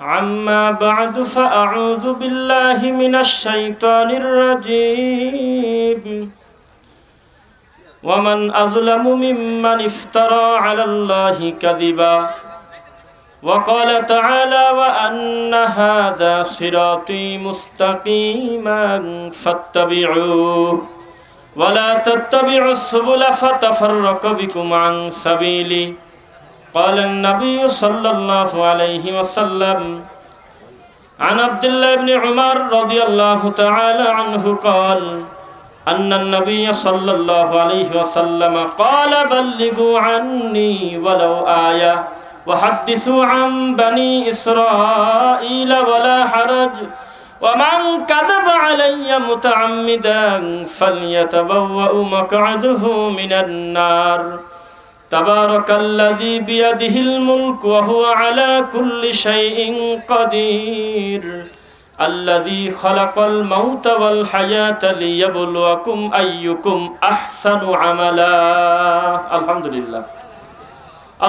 أما بعد فأعوذ بالله من الشيطان الرجيم ومن أظلم ممن افترى على الله كذبا وقال تعالى وأن هذا صراطي مستقيما فاتبعوه ولا تتبعوا السبل فتفرق بكم عن سبيله قال النبي صلى الله عليه وسلم عن عبد الله بن عمر رضي الله تعالى عنه قال أن النبي صلى الله عليه وسلم قال بلغوا عني ولو آية وحدثوا عن بني إسرائيل ولا حرج ومن كذب علي متعمدا فليتبوأ مقعده من النار تبارك الذي بيده الملك وهو على كل شيء قدير الذي خلق الموت والحياة ليبلوكم أيكم أحسن عملا. الحمد لله.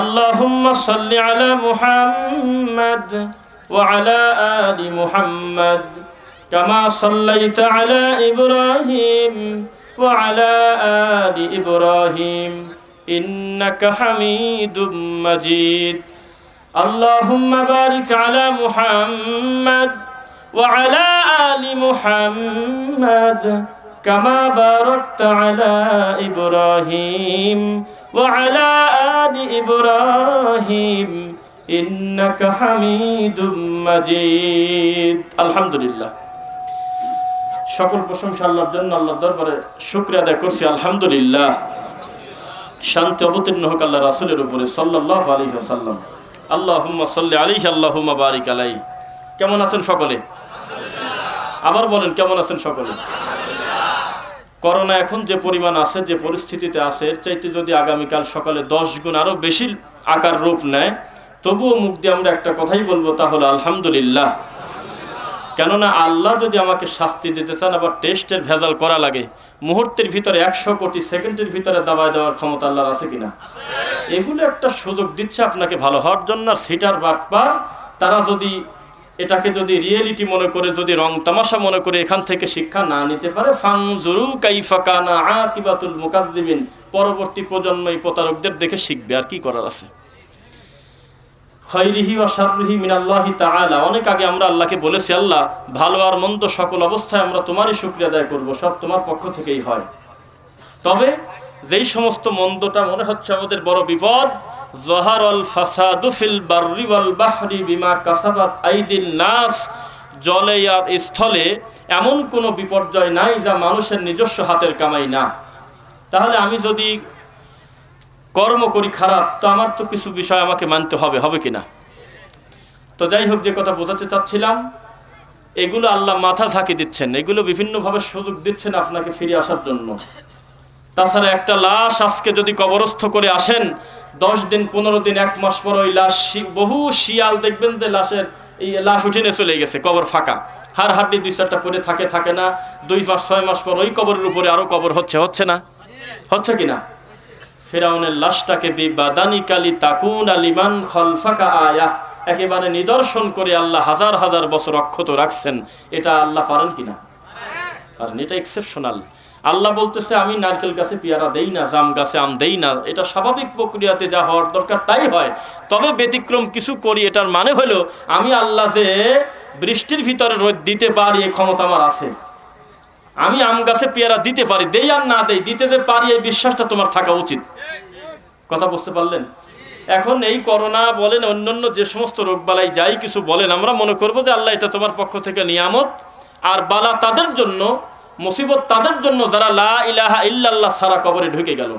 اللهم صل على محمد وعلى آل محمد كما صليت على إبراهيم وعلى آل إبراهيم إنك حميد مجيد. اللهم بارك على محمد وعلى آل محمد كما باركت على إبراهيم وعلى آل إبراهيم إنك حميد مجيد. الحمد لله. সকল প্রশংসা আল্লাহর জন্য, আল্লাহর দরবারে শুকরিয়া আদায় করছি। আলহামদুলিল্লাহ। শান্তি অবতীর্ণ হোক আল্লাহ রাসূলের উপরে সাল্লাল্লাহু আলাইহি ওয়াসাল্লাম। আল্লাহুম্মা সাল্লি আলাইহি আল্লাহুম্মা বারিক আলাইহি। কেমন আছেন সকলে? আবার বলেন, কেমন আছেন সকলে? করোনা এখন যে পরিমাণ আছে, যে পরিস্থিতিতে আছে, এর চাইতে যদি আগামীকাল সকালে 10 গুণ আরো বেশি আকার রূপ নেয়, তবুও মুখ দিয়ে আমরা একটা কথাই বলবো, তা হলো আলহামদুলিল্লাহ। কেননা আল্লাহ যদি আমাকে শাস্তি দিতে চান, আবার টেস্টের ভেজাল করা লাগে, মুহূর্তের ভিতরে 100 কোটি সেকেন্ডের ভিতরে দাবায় দেওয়ার ক্ষমতা আল্লাহর আছে কিনা? এগুলো একটা সুযোগ দিচ্ছে আপনাকে ভালো হওয়ার জন্য। আর সিটার বাটপার তারা যদি এটাকে যদি রিয়েলিটি মনে করে, যদি রং তামাশা মনে করে এখান থেকে শিক্ষা না নিতে পারে, ফানজুরু কাইফা কানা আকিবাতুল মুকাজ্জিবিন, পরবর্তী প্রজন্ম এই প্রতারকদের দেখে শিখবে। আর কি করার আছে? খায়রিহি ওয়া শাররিহি মিনাল্লাহি তাআলা। অনেক আগে আমরা আল্লাহকে বলেছি, আল্লাহ ভালো আর মন্দ সকল অবস্থায় আমরা তোমারই শুকরিয়া আদায় করব, সব তোমার পক্ষ থেকেই হয়। তবে যেই সমস্ত মন্দটা মনে হচ্ছে আমাদের বড় বিপদ, যাহারাল ফাসাদু ফিল বাররি ওয়াল বাহরি বিমা কাসাবাত আইদিন নাস, জলে আর স্থলে এমন কোনো বিপর্যয় নাই যা মানুষের নিজস্ব হাতের কামাই না। তাহলে আমি যদি কর্ম করি খারাপ, তো আমার তো কিছু বিষয় আমাকে মানতে হবে, হবে কিনা? তো যাই হোক, যে কথা বোঝাতে চাচ্ছিলাম, এগুলো আল্লাহ মাথা ঝাঁকি দিচ্ছেন, এগুলো বিভিন্নভাবে সুযোগ দিচ্ছেন আপনাকে ফিরে আসার জন্য। তাছাড়া একটা লাশ আজকে যদি কবরস্থ করে আসেন, 10 দিন 15 দিন 1 মাস পর ওই লাশ, বহু শিয়াল দেখবেন যে লাশের এই লাশ উঠে নিয়ে চলে গেছে, কবর ফাঁকা, হাড় হাড্ডি 2-4টা পরে থাকে না, 2 মাস 6 মাস পর ওই কবরের উপরে আরো কবর হচ্ছে না? হচ্ছে কিনা? ফিরাউনের লাশটাকে বিবাদানি কালি তাকুন আলিমান খালফাকা আয়া, একেবারে নিদর্শন করে আল্লাহ হাজার হাজার বছর অক্ষত রাখছেন। এটা আল্লাহ পারেন কিনা? কারণ এটা এক্সেপশনাল। আল্লাহ বলতেছে, আমি নারকেল গাছে পেয়ারা দেই না, জাম গাছে আম দেই না। এটা স্বাভাবিক প্রক্রিয়াতে যা হওয়ার দরকার তাই হয়, তবে ব্যতিক্রম কিছু করি। এটার মানে হলো আমি আল্লাহ যে বৃষ্টির ভিতরে রোদ দিতে পারি, এই ক্ষমতা আমার আছে। আমি আম গাছে পেয়ারা দিতে পারি, দেই আর না দেই, দিতে যে পারি, এই বিশ্বাসটা তোমার থাকা উচিত। কথা বুঝতে পারলেন? এখন এই করোনা বলেন, অন্যান্য যে সমস্ত রোগবালাই যাই কিছু বলেন, আমরা মনে করবো যে আল্লাহ এটা তোমার পক্ষ থেকে নিয়ামত। আর বালা তাদের জন্য, মুসিবত তাদের জন্য যারা লা ইলাহা ইল্লাল্লাহ সারা কবরে ঢুকে গেল।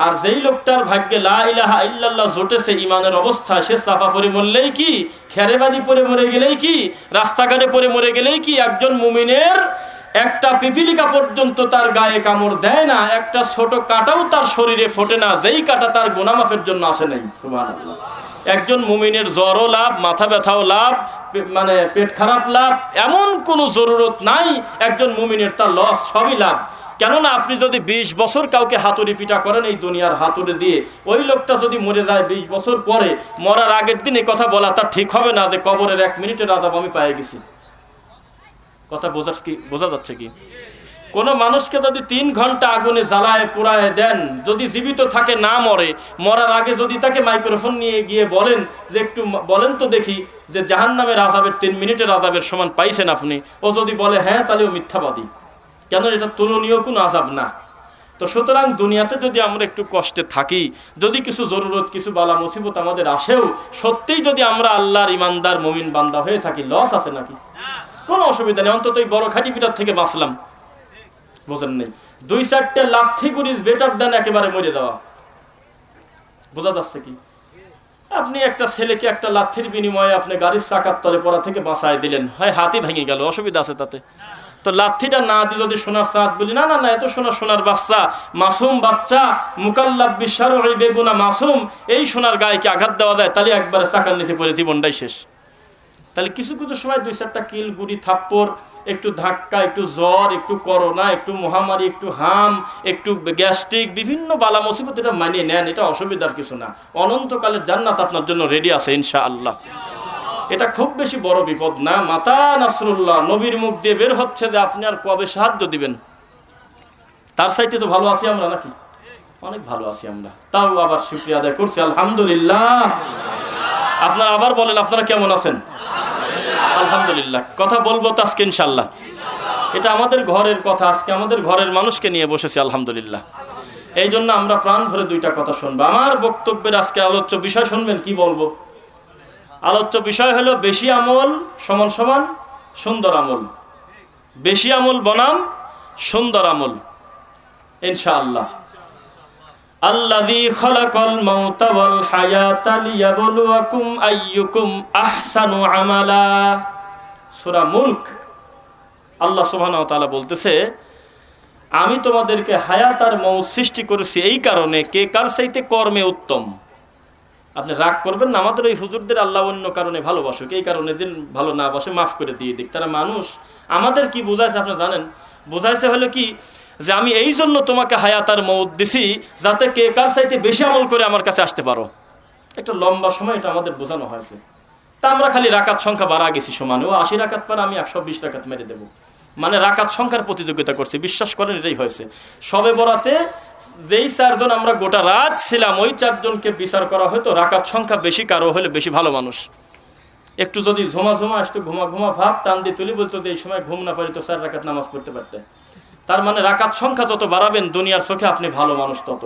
আর যেই লোকটার ভাগ্যে লা ইলাহা ইল্লাল্লাহ জুটেছে ঈমানের অবস্থায়, সে চাপা পড়ে মরলেই কি, খেরেবাদি পড়ে মরে গেলেই কি, রাস্তাঘাটে পড়ে মরে গেলেই কি, একজন মুমিনের একটা পিপিলিকা পর্যন্ত তার গায়ে কামড় দেয় না, একটা ছোট কাঁটাও তার শরীরে ফোটে না, যেই কাঁটা তার গুনাহ মাফের জন্য আসে নাই। সুবহানাল্লাহ। একজন মুমিনের জ্বরও লাভ, মাথা ব্যথাও লাভ, মানে পেট খারাপ লাভ, এমন কোনো জরুরত নাই একজন মুমিনের, তার লস সবই লাভ। কেননা আপনি যদি 20 বছর কাউকে হাতুড়ি পিটা করেন এই দুনিয়ার হাতুড়ি দিয়ে, ওই লোকটা যদি মরে যায় 20 বছর পরে, মরার আগের দিন এই কথা বলা তার ঠিক হবে না যে কবরের 1 মিনিটের আযাব আমি পেয়ে গেছি। কথা বোঝা যাচ্ছে কি? কোন মানুষকে যদি 3 ঘন্টা আগুনে জ্বালায় পোড়ায় দেন, যদি জীবিত থাকে না মরে, মরার আগে যদি তাকে মাইক্রোফোন নিয়ে গিয়ে বলেন যে একটু বলেন তো দেখি যে জাহান্নামের আযাবের 3 মিনিটের আযাবের সমান পাইছেন আপনি, ও যদি বলে হ্যাঁ, তাহলে ও মিথ্যাবাদী। কেন? এটা তুলনীয় কোনো আযাব না। তো সুতরাং দুনিয়াতে যদি আমরা একটু কষ্টে থাকি, যদি কিছু জরুরত, কিছু বালা মুসিবত আমাদের আসেও, সত্যিই যদি আমরা আল্লাহর ইমানদার মুমিন বান্দা হয়ে থাকি, লস আছে নাকি? কোনো অসুবিধা নেই, অন্তত এই বড় খাঁটি পিঠার থেকে বাঁচলাম। বোঝেন নেই? 2-4টে লাথি গুলি বেটার দেন একেবারে মরে দেওয়া। বোঝা যাচ্ছে কি? আপনি একটা ছেলেকে একটা লাথির বিনিময়ে আপনি গাড়ির চাকার তলে পড়া থেকে বাঁচায় দিলেন, হয় হাতই ভেঙে গেল, অসুবিধা আছে তাতে? তো লাথিটা না দিয়ে যদি সোনার চাঁদ বলি, না না না, এত সোনার বাচ্চা, মাসুম বাচ্চা, মুকাল্লাফ বিশারঈ বেগুনা মাসুম, এই সোনার গায়েকে আঘাত দেওয়া যায়, তাহলে একবারে চাকার নিচে পড়ে জীবনটাই শেষ। তাহলে কিছু কিছু সময় 2-4টা কিল, গুড়ি, থাপ্পড়, একটু ধাক্কা, একটু জ্বর, একটু করোনা, একটু মহামারী, একটু হাম, একটু গ্যাস্ট্রিক, বিভিন্ন বালা মুসিবত, এটা মানিয়ে নেন, এটা অসুবিধার কিছু না। অনন্তকালের জান্নাত আপনার জন্য রেডি আছে ইনশাআল্লাহ। এটা খুব বেশি বড় বিপদ না। মাতা নাসরুল্লাহ নবীর মুখ দিয়ে বের হচ্ছে যে আপনি আর কবে সাহায্য দিবেন। তার চাইতে তো ভালো আছি আমরা নাকি? অনেক ভালো আছি আমরা। তাও আবার শুকরিয়া আদায় করছি আলহামদুলিল্লাহ। আপনারা আবার বলেন, আপনারা কেমন আছেন? আলহামদুলিল্লাহ। কথা বলবো তো আজকে ইনশাআল্লাহ। এটা আমাদের ঘরের কথা, আজকে আমাদের ঘরের মানুষকে নিয়ে বসেছি আলহামদুলিল্লাহ। এই জন্য আমরা প্রাণ ভরে 2টা কথা শুনবো। আমার বক্তব্যের আজকে আলোচ্য বিষয় শুনবেন, কি বলবো? আলোচ্য বিষয় হলো বেশি আমল সমান সমান সুন্দর আমল। বেশি আমল বনাম সুন্দর আমল ইনশাআল্লাহ। আল্লাযী খালাকাল মাউতা ওয়াল হায়াতা লিয়াবলুয়াকুম আইয়ুকুম আহসানু আমালা। সূরা মুলক আল্লাহ সুবহানাহু ওয়া তাআলা বলতেছে, আমি তোমাদেরকে হায়াত আর মউত সৃষ্টি করেছি এই কারণে কে কার চাইতে কর্মে উত্তম। আপনি রাগ করবেন না, আমাদের ওই হুজুরদের আল্লাহ অন্য কারণে ভালোবাসুক, এই কারণে যে ভালো না বাসে মাফ করে দিয়ে দিক। তারা মানুষ। আমাদের কি বোঝাইছে আপনি জানেন? বোঝাইছে হলো কি, যে আমি এই জন্য তোমাকে হায়াত আর মউত দিছি যাতে কে কার চাইতে বেশি আমল করে আমার কাছে আসতে পারো। একটা লম্বা সময় এটা আমাদের বোঝানো হয়েছে। তা আমরা খালি রাকাত সংখ্যা বাড়া গেছি সমানে, ও 80 রাকাত পারে আমি 120 রাকাত মেরে দেবো, মানে রাকাত সংখ্যার প্রতিযোগিতা করছি। বিশ্বাস করেন এটাই হয়েছে। সবে বরাতে যেই 4 জন আমরা গোটা রাত ছিলাম, ওই 4 জনকে বিচার করা হয়তো রাকাত সংখ্যা বেশি কারো হলে বেশি ভালো মানুষ। একটু যদি ঝুমা আসতো, ঘুমা ভাব টান দিয়ে তুলি, বলতো যে এই সময় ঘুম না পারি তো 4 রাকাত নামাজ পড়তে পারতে। তার মানে রাকাত সংখ্যা যত বাড়াবেন দুনিয়ার চোখে আপনি ভালো মানুষ তত।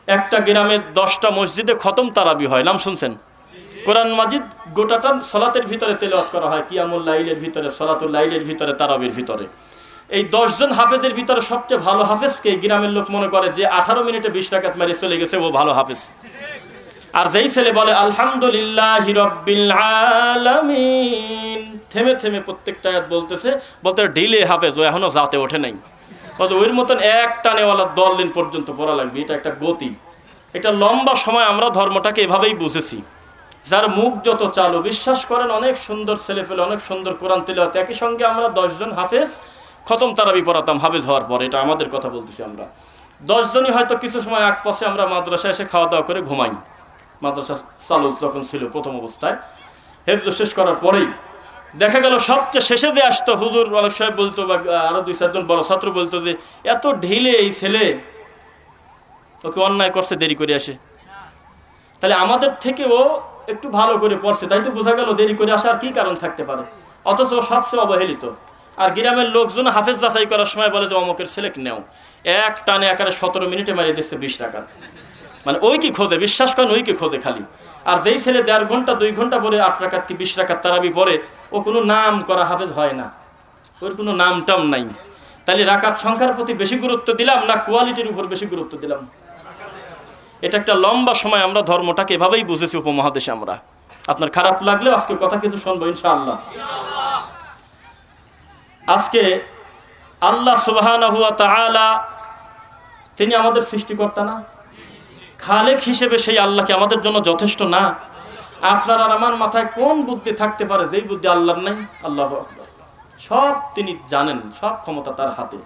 একটা গ্রামে 10টা মসজিদে খতম তারাবি হয়, নাম শুনছেন? কোরআন মাজিদ গোটাটা সলাতের ভিতরে তেলাওয়াত করা হয়, কিয়ামুল লাইলের ভিতরে, সলাতুল লাইলের ভিতরে, তারাবির ভিতরে। এই 10 জন হাফেজের ভিতরে সবচেয়ে ভালো হাফেজকে গ্রামের লোক মনে করে যে 18 মিনিটে 20 রাকাত মারি চলে গেছে, ও ভালো হাফেজ। আর যেই ছেলে বলে আলহামদুলিল্লাহি রাব্বিল আলামিন, থেমে থেমে প্রত্যেকটা আয়াত বলতে ঢিলে হাফেজ, ও এখনো জাতে ওঠে নাই। ওর মতন এক টানেওয়ালা 10 দিন পর্যন্ত পড়া লাগবে, এটা একটা গতি। এটা লম্বা সময় আমরা ধর্মটাকে এভাবেই বুঝেছি। যার মুখ যত চালু, বিশ্বাস করেন অনেক সুন্দর ছেলে ফেলে, অনেক সুন্দর কোরআন তিলাওয়াত, একই সঙ্গে আমরা 10 জন হাফেজ খতম তারাবি পড়াতাম হাফেজ হওয়ার পর। এটা আমাদের কথা বলতেছি আমরা। 10 জনই হয়তো কিছু সময় এক পাশে আমরা মাদ্রাসায় এসে খাওয়া দাওয়া করে ঘুমাই। মাদ্রাসা চালু যখন ছিল প্রথম অবস্থায়, হেফজ শেষ করার পরেই দেখা গেল সবচেয়ে শেষে যে আসতো হুজুর অনেক সময় বলতো, বা আরো 2-4 জন বড় ছাত্র বলতো যে এত ঢিলে এই ছেলে, ওকে অন্যায় করছে, দেরি করে আসে। তাহলে আমাদের থেকেও একটু ভালো করে পড়ছে, তাই তো বোঝা গেল দেরি করে আসার কি কারণ থাকতে পারে। অথচ সবচেয়ে অবহেলিত। আর গ্রামের লোকজন হাফেজ যাচাই করার সময় বলে যে অমকের ছেলে নেও, এক টানে একারে 17 মিনিটে মারিয়ে দিচ্ছে 20 রাকাত। মানে ওই কি খোঁজে, বিশ্বাস করেন ওই কি খোঁজে খালি। আর যেই ছেলে 1.5 ঘন্টা 2 ঘন্টা পরে 8 রাকাত কি 20 রাকাত তারাবি পরে, ও কোনো নাম করা হাফেজ হয় না, ওর কোনো নামটাম নাই। তাহলে রাকাত সংখ্যার প্রতি বেশি গুরুত্ব দিলাম না কোয়ালিটির উপর বেশি গুরুত্ব দিলাম? এটা একটা লম্বা সময় আমরা ধর্মটাকে এভাবেই বুঝেছি উপমহাদেশে আমরা। আপনার খারাপ লাগলেও আজকে কথা কিছু শুনবো ইনশাআল্লাহ। আজকে আল্লাহ সুবহানাহু ওয়া তাআলা তিনি আমাদের সৃষ্টিকর্তা না? খালেক হিসেবে সেই আল্লাহকে আমাদের জন্য যথেষ্ট না? আপনার আর আমার মাথায় কোন বুদ্ধি থাকতে পারে যেই বুদ্ধি আল্লাহর নাই? আল্লাহু আকবার। সব তিনি জানেন, সব ক্ষমতা তার হাতে।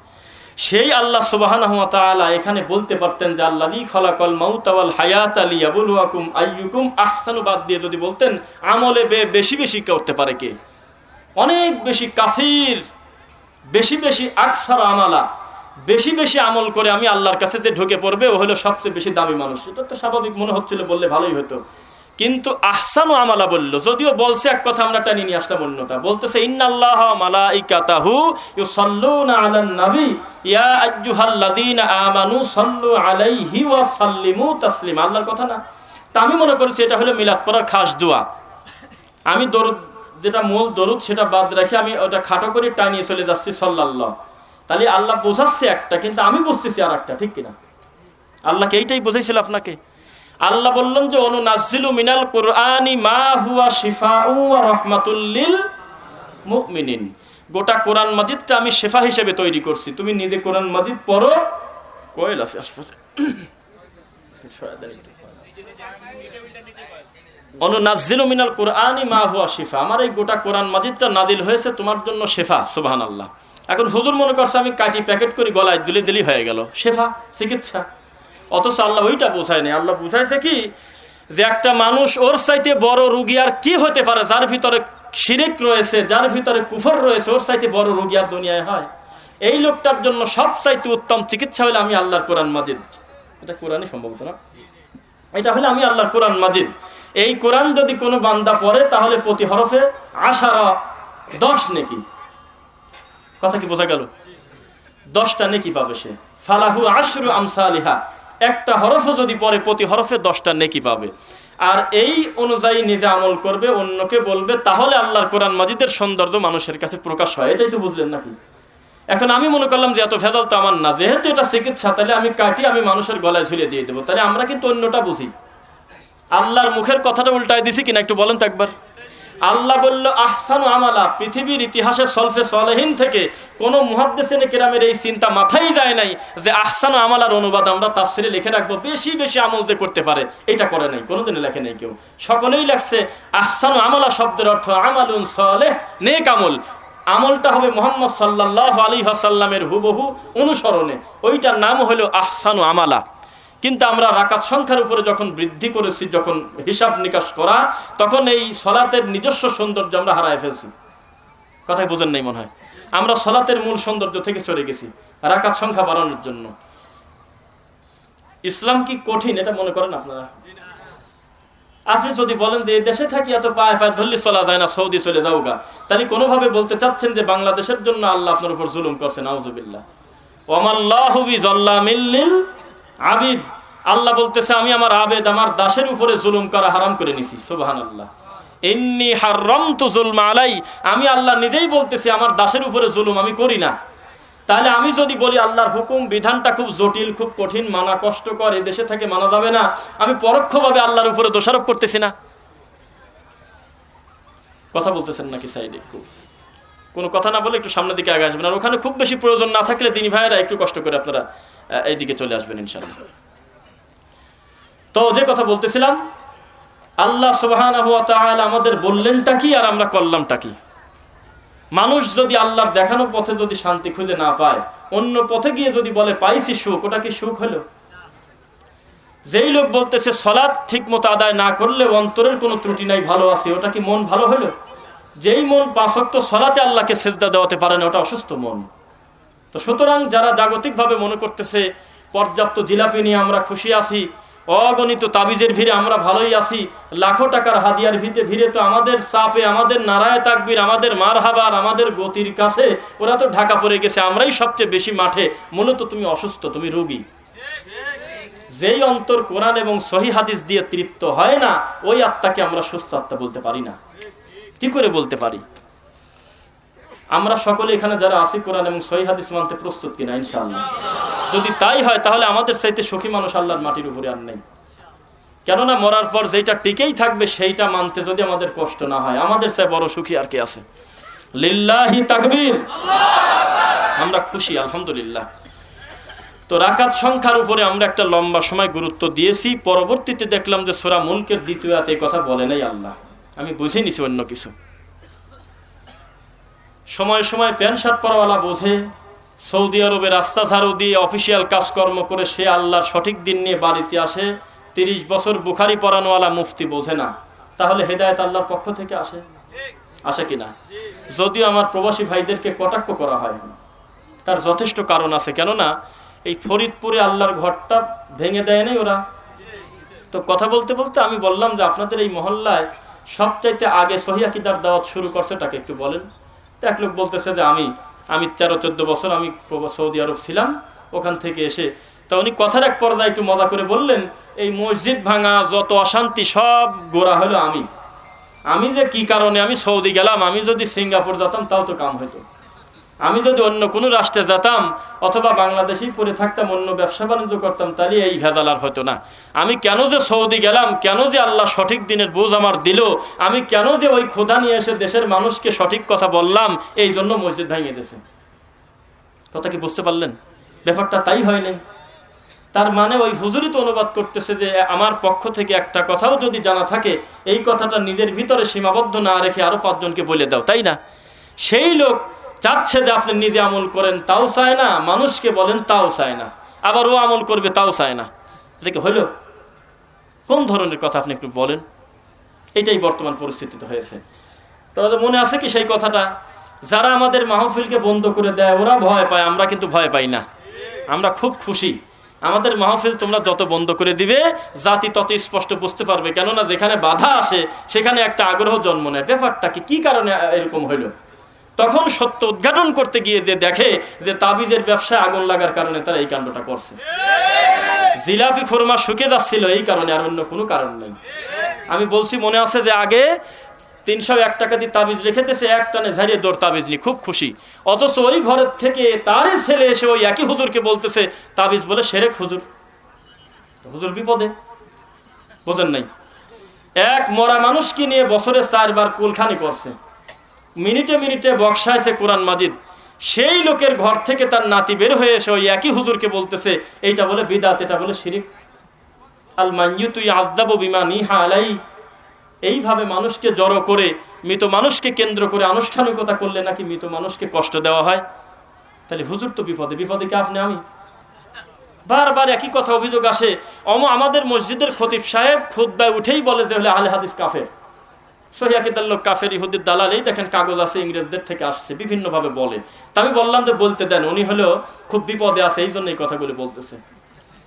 সেই আল্লাহ সুবহানাহু ওয়া তাআলা এখানে বলতে পারতেন যে আল্লাযী খালাকাল মাউতা ওয়াল হায়াতা লিয়াবলুয়াকুম আইয়ুকুম আহসানু, বাদ দিয়ে যদি বলতেন আমলে বেশি বেশি করতে পারে কে, অনেক বেশি কাসির, বেশি বেশি আকসার আমালা, বেশি বেশি আমল করে আমি আল্লাহর কাছে যে ঢুকে পড়বে ও হলো সবচেয়ে বেশি দামি মানুষ। এটা তো স্বাভাবিক মনে হচ্ছিল, বললে ভালোই হতো, কিন্তু আহসানু আমালা বললো, যদিও বলছে এক কথা, আমরা টানি নিয়ে আসলাম অন্যটা। বলতেছে ইন্নাল্লাহা মালাইকাতাহু ইউসাল্লুনা আলান নবী ইয়া আইয়ুহাল্লাযীনা আমানু সাল্লু আলাইহি ওয়া সাল্লিমু তাসলিমা। আল্লাহর কথা না? তা আমি মনে করেছি এটা হলো মিলাদ পড়ার খাস দোয়া। আমি দরুদ, যেটা মূল দরুদ, সেটা বাদ রেখে আমি ওটা খাটো করে টানিয়ে চলে যাচ্ছি সাল্লাল্লাহ। তাহলে আল্লাহ বোঝাচ্ছে একটা, কিন্তু আমি বুঝতেছি আর একটা, ঠিক কিনা? আল্লাহকে এইটাই বোঝাইছিল আপনাকে। আল্লাহ বললেন যে অনুনাজ্জিলু মিনাল কুরআনি মা হুয়া শিফাউ ওয়া রাহমাতুল লিল মুমিনিন। গোটা কোরআন মাজিদটা আমি শিফা হিসেবে তৈরি করছি। তুমি নিজে কোরআন মাজিদ পড়ো, কোয়েল আছে আশপাশে, অনুনাজ্জিলু মিনাল কুরআনি মা হুয়া শিফা। আমার এই গোটা কোরআন মাজিদটা নাজিল হয়েছে তোমার জন্য শিফা। সুবহানাল্লাহ। এখন হুজুর মনে করছে আমি কাটি প্যাকেট করে গলায় দিলে দিলেই হয়ে গেল শিফা, চিকিৎসা। অথচ আল্লাহ ওইটা বোঝায় নাই। আল্লাহ বুঝাইছে কি, যে একটা মানুষ ওর চাইতে বড় রোগী আর কি হতে পারে, যার ভিতরে শিরিক রয়েছে, যার ভিতরে কুফর রয়েছে, ওর চাইতে বড় রোগী আর দুনিয়ায় হয়? এই লোকটার জন্য সব চাইতে উত্তম চিকিৎসা হলে আমি আল্লাহর কোরআন মাজিদ। এটা কোরআনই সম্ভবত না, এটা হলে আমি আল্লাহর কোরআন মাজিদ। এই কোরআন যদি কোনো বান্দা পড়ে তাহলে প্রতি হরফে 10 নেকি। কথা কি বোঝা গেল? 10টা নেকি পাবে সে। ফালাহু আশরু আমসালিহা, একটা হরফ যদি পড়ে প্রতি হরফে 10টা নেকি পাবে। আর এই অনুযায়ী নিজে আমল করবে, অন্যকে বলবে, তাহলে আল্লাহর কোরআন মাজিদের সৌন্দর্য মানুষের কাছে প্রকাশ হয়। এটাই তো বুঝলেন নাকি? এখন আমি মনে করলাম যে এত ভেজাল তো আমার না, যেহেতু এটা চিকিৎসা, তাহলে আমি কাটি আমি মানুষের গলায় ঝুলিয়ে দিয়ে দেবো। তাহলে আমরা কিন্তু অন্যটা বুঝি। আল্লাহর মুখের কথাটা উল্টায় দিছি কিনা একটু বলেন তো একবার। আল্লাহ বলল আহসানু আমালা। পৃথিবীর ইতিহাসে সলফে সলেহিন থেকে কোনো মুহাদ্দিসিনে কেরামের এই চিন্তা মাথায় যায় নাই যে আহসানু আমালার অনুবাদ আমরা তাফসিরে লিখে রাখবো, বেশি বেশি আমল যে করতে পারে। এটা করে নাই, কোনোদিনই লেখে নাই কেউ। সকলেই লেখছে আহসানু আমালা শব্দের অর্থ আমালুন সালেহ, নেক আমল। আমলটা হবে মুহাম্মদ সাল্লাল্লাহু আলাইহি ওয়াসাল্লামের হুবহু অনুসরণে, ওইটার নাম হলো আহসানু আমালা। কিন্তু আমরা রাকাত সংখ্যার উপরে যখন বৃদ্ধি করেছি, যখন হিসাব নিকাশ করা, তখন এই সলাতের নিজস্ব সৌন্দর্য আমরা হারায় ফেলছি। কথাই বুঝেন নাই মনে হয়। আমরা সলাতের মূল সৌন্দর্য থেকে চলে গেছি রাকাত সংখ্যা বাড়ানোর জন্য। ইসলাম কি কঠিন এটা মনে করেন আপনারা? আপনি যদি বলেন যে এই দেশে থাকি এত পায়ে পায়ে ধরলে চলা যায় না, সৌদি চলে যাও গা, তাহলে কোনোভাবে বলতে চাচ্ছেন যে বাংলাদেশের জন্য আল্লাহ আপনার উপর জুলুম করছে। নাউজুবিল্লাহ। ওয়ামাল্লাহু বিযাল্লামিল লিল আবিদ। আল্লাহ বলতেছে আমি আমার আবেদ, আমার দাসের উপরে জুলুম করা হারাম করে নিছি। সুবহানাল্লাহ। ইন্নী হারামতু যুলমা আলাই। আমি আল্লাহ নিজেই বলতেছি আমার দাসের উপরে জুলুম আমি করি না। তাহলে আমি যদি বলি আল্লাহর হুকুম বিধানটা খুব জটিল, খুব কঠিন, মানা কষ্টকর, এই দেশে থেকে মানা যাবে না, আমি পরোক্ষভাবে আল্লাহর উপরে দোষারোপ করতেছি না? কথা বলতেছেন নাকি সাইডে? কোনো কথা না বলে একটু সামনের দিকে আগে আসবেন। আর ওখানে খুব বেশি প্রয়োজন না থাকলে দিনী ভাইয়েরা একটু কষ্ট করে আপনারা এইদিকে চলে আসবেন ইনশাআল্লাহ। তো যে কথা বলতেছিলাম, আল্লাহ সুবহানাহু ওয়া তাআলা আমাদের বললেনটা কি আর আমরা করলামটা কি? মানুষ যদি আল্লাহর দেখানো পথে যদি শান্তি খুঁজে না পায়, অন্য পথে গিয়ে যদি বলে পাইছি সুখ, ওটা কি সুখ হলো? যেই লোক বলতেছে সালাত ঠিক মতো আদায় না করলে অন্তরের কোনো ত্রুটি নাই, ভালো আছে, ওটা কি মন ভালো হলো? যেই মন 5 ওয়াক্ত সালাতে আল্লাহকে সিজদা দেওয়াতে পারে না, ওটা অসুস্থ মন। তো সুতরাং যারা জাগতিকভাবে মনে করতেছে পর্যাপ্ত জিলাপি নিয়ে আমরা খুশি আছি, অগণিত তাবিজের ভিড়ে আমরা ভালোই আছি, লাখো টাকার হাদিয়ার ভিড়ে তো আমাদের চাপে, আমাদের নারায়ে তাকবীর, আমাদের মারহাবার, আমাদের গতির কাছে ওরা তো ঢাকা পড়ে গেছে, আমরাই সবচেয়ে বেশি মাঠে। মূলত তুমি অসুস্থ, তুমি রোগী। যেই অন্তর কোরআন এবং সহিহ হাদিস দিয়ে তৃপ্ত হয় না, ওই আত্মাকে আমরা সুস্থ আত্মা বলতে পারি না। কি করে বলতে পারি? আমরা সকলে এখানে যারা আছি কোরআন এবং সহিহ হাদিস মানতে প্রস্তুত কিনা? ইনশাআল্লাহ। যদি তাই হয় তাহলে আমাদের চাইতে সুখী মানুষ আল্লাহর মাটির উপরে আর নেই। কেননা মরার পর যেটা টিকেই থাকবে সেইটা মানতে যদি আমাদের কষ্ট না হয়, আমাদের চাই বড় সুখী আর কে আছে? লিল্লাহি তাকবীর। আমরা খুশি আলহামদুলিল্লাহ। তো রাকাত সংখ্যার উপরে আমরা একটা লম্বা সময় গুরুত্ব দিয়েছি। পরবর্তীতে দেখলাম যে সূরা মুলকের 2য় আয়াতে এই কথা বলে নাই আল্লাহ। আমি বুঝে নিছি অন্য কিছু। সময় সময় প্যান্ট শার্ট পরাওয়ালা বোঝে, সৌদি আরবের রাস্তা ঝাড়ু দিয়ে অফিসিয়াল কাজকর্ম করে সে আল্লাহর সঠিক দিন নিয়ে বাড়িতে আসে, 30 বছর বুখারি পড়ানোওয়ালা মুফতি বোঝে না, তাহলে হেদায়েত আল্লাহর পক্ষ থেকে আসে কিনা? যদিও আমার প্রবাসী ভাইদেরকে কটাক্ষ করা হয়, তার যথেষ্ট কারণ আছে। কেননা এই ফরিদপুরে আল্লাহর ঘরটা ভেঙে দেয় নাই ওরা। তো কথা বলতে বলতে আমি বললাম যে আপনাদের এই মহল্লায় সবচাইতে আগে সহিহ আকীদার দাওয়াত শুরু করছে তাকে একটু বলেন। তো এক লোক বলতেছে যে আমি 13-14 বছর আমি সৌদি আরব ছিলাম, ওখান থেকে এসে। তা উনি কথার এক পর্যায়ে একটু মজা করে বললেন, এই মসজিদ ভাঙা যত অশান্তি সব গোড়া হলো আমি যে কি কারণে আমি সৌদি গেলাম, আমি যদি সিঙ্গাপুর যেতাম তাও তো কাম হইতো, আমি যদি অন্য কোনো রাষ্ট্রে যেতাম অথবা বাংলাদেশেই পড়ে থাকতাম, অন্য ব্যবসা বাণিজ্য করতাম, তাহলে এই ভেজাল আর হতো না। আমি কেন যে সৌদি গেলাম, কেন যে আল্লাহ সঠিক দিনের বোঝ আমার দিল, আমি কেন যে ওই খোদা নিয়ে এসে দেশের মানুষকে সঠিক কথা বললাম, এই জন্য মসজিদ ভেঙে দিয়েছে। কথা কি বুঝতে পারলেন? ব্যাপারটা তাই হয়নি। তার মানে ওই হুজুরই তো অনুবাদ করতেছে যে আমার পক্ষ থেকে একটা কথাও যদি জানা থাকে, এই কথাটা নিজের ভিতরে সীমাবদ্ধ না রেখে আরো 5 জনকে বলে দাও, তাই না? সেই লোক চাচ্ছে যে আপনি নিজে আমল করেন, তাও চায় না, মানুষকে বলেন তাও চায় না, আবার ও আমল করবে তাও চায় না। এটা কি হইল? কোন ধরনের কথা আপনি একটু বলেন। এটাই বর্তমান পরিস্থিতিতে হয়েছে। তাহলে মনে আছে কি সেই কথাটা, যারা আমাদের মাহফিলকে বন্ধ করে দেয় ওরা ভয় পায়, আমরা কিন্তু ভয় পাই না, আমরা খুব খুশি। আমাদের মাহফিল তোমরা যত বন্ধ করে দিবে জাতি তত স্পষ্ট বুঝতে পারবে, কেননা যেখানে বাধা আসে সেখানে একটা আগ্রহ জন্ম নেয়। ব্যাপারটা কি কারণে এরকম হইল? তখন সত্য উদ্ঘাটন করতে গিয়ে যে দেখে যে তাবিজের ব্যবসায় আগুন লাগার কারণে তারা এই কাণ্ডটা করছে। জিলাপি খুরমা শুকে যাচ্ছিল এই কারণে, আর অন্য কোনো কারণ নেই। আমি বলছি মনে আছে যে আগে 301 টাকা দিয়ে তাবিজ রেখে দিয়েছে, এক টানে ঝাড়িয়ে দৌড় তাবিজ নি, খুব খুশি। অথচ ওই ঘরের থেকে তারই ছেলে এসে ওই একই হুজুরকে বলতেছে তাবিজ বলে সেরেক হুজুর। হুজুর বিপদে, বোঝেন নাই? এক মরা মানুষকে নিয়ে বছরে 4 বার কুলখানি করছে, মিনিটে মিনিটে বক্সাইছে কোরআন মাজিদ। সেই লোকের ঘর থেকে তার নাতি বের হয়ে এসে ওই একই হুজুরকে বলতেছে এইটা বলে বিদাত, এটা বলে শিরিক। আল মাইয়িতু ইয়াযাবু বিমা নিহা আলাই। এইভাবে মানুষকে জড়ো করে, মৃত মানুষকে কেন্দ্র করে আনুষ্ঠানিকতা করলে নাকি মৃত মানুষকে কষ্ট দেওয়া হয়। তাহলে হুজুর তো বিপদে, বিপদে কি আপনি আমি? বারবার একই কথা অভিযোগ আসে। আমাদের মসজিদের খতিব সাহেব খুতবায় উঠেই বলে যে হলে আহলে হাদিস কাফের, সহিহ আকীদার লোক কাফের, ইহুদির দালাল। এই দেখেন কাগজ আছে, ইংরেজদের থেকে আসছে, বিভিন্ন ভাবে বলে। তা আমি বললাম যে বলতে দেন, উনি হলো খুব বিপদে আছে, এই জন্য এই কথাগুলো বলতেছে,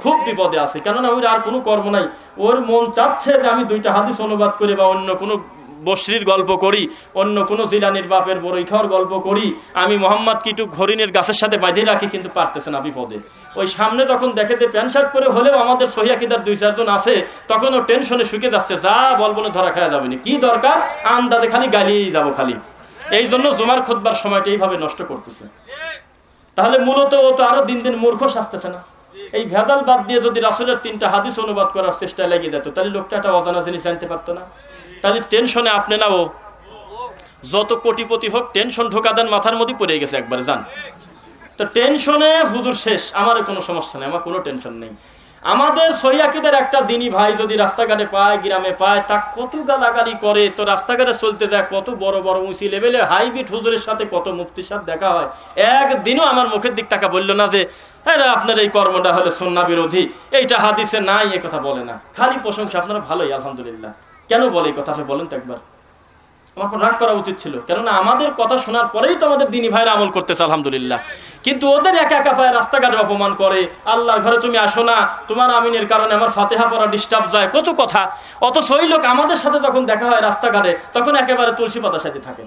খুব বিপদে আছে। কেননা ওর আর কোনো কর্ম নাই, ওর মন চাচ্ছে যে আমি 2টা হাদিস অনুবাদ করি বা অন্য কোনো বসরির গল্প করি, অন্য কোনো জিলানির বাপের বড়ই খাওয়ার গল্প করি, আমি মোহাম্মদ কিটু হরিণের গাছের সাথে বাঁধে রাখি, কিন্তু পারতেছে না, বিপদে। ওই সামনে যখন দেখে যে প্যান্ট শার্ট পরে হলেও আমাদের সহিহ আকীদার 2-4 জন আছে, তখন ও টেনশনে শুকে যাচ্ছে, যা বলবো না ধরা খাওয়া যাবে না, কি দরকার, আন্দাজে খালি গালিয়েই যাবো খালি। এই জন্য জুমার খুতবার সময়টা এইভাবে নষ্ট করতেছে। তাহলে মূলত ও তো আরো দিন দিন মূর্খ সাজতেছে না? এই ভেজাল বাদ দিয়ে যদি রাসূলের 3টা হাদিস অনুবাদ করার চেষ্টা লেগে যেত, তাহলে লোকটা একটা অজানা জিনিস জানতে পারতো না। তাহলে টেনশনে আপনি না ও যত কোটিপতি হোক, টেনশন ঢোকা দেন মাথার মধ্যে পড়ে গেছে একবারে, যান। তো টেনশনে হুজুর শেষ, আমার কোনো সমস্যা নেই, আমার কোনো টেনশন নেই। আমাদের সহিহ আকীদার একটা দিনী ভাই যদি রাস্তাঘাটে পায়, গ্রামে পায়, তা কত গালাগালি করে। তো রাস্তাঘাটে চলতে দেয়, কত বড় বড় উঁচি লেভেলের হাইব্রিড হুজুরের সাথে কত মুফতির সাথে দেখা হয়, একদিনও আমার মুখের দিক টাকা বললো না যে হ্যাঁ আপনার এই কর্মটা হলো সুন্নাহ বিরোধী, এইটা হাদিসে নাই, এ কথা বলে না। খালি প্রশংসা, আপনারা ভালোই আলহামদুলিল্লাহ। কেন বলে এই কথা আপনি বলেন তো একবার? আমার রাগ করা উচিত ছিল, কেননা আমাদের কথা শোনার পরেই তো আমাদের দিনী ভাইরা আমল করতেছে আলহামদুলিল্লাহ। কিন্তু ওদের একা একা পায়ে রাস্তাঘাটে অপমান করে, আল্লাহর ঘরে তুমি আসো না, তোমার আমিনের কারণে আমার ফাতিহা পড়া ডিস্টার্ব যায়, কত কথা। অথচ ওই লোক আমাদের সাথে যখন দেখা হয় রাস্তাঘাটে, তখন একেবারে তুলসী পাতার সাথে থাকে,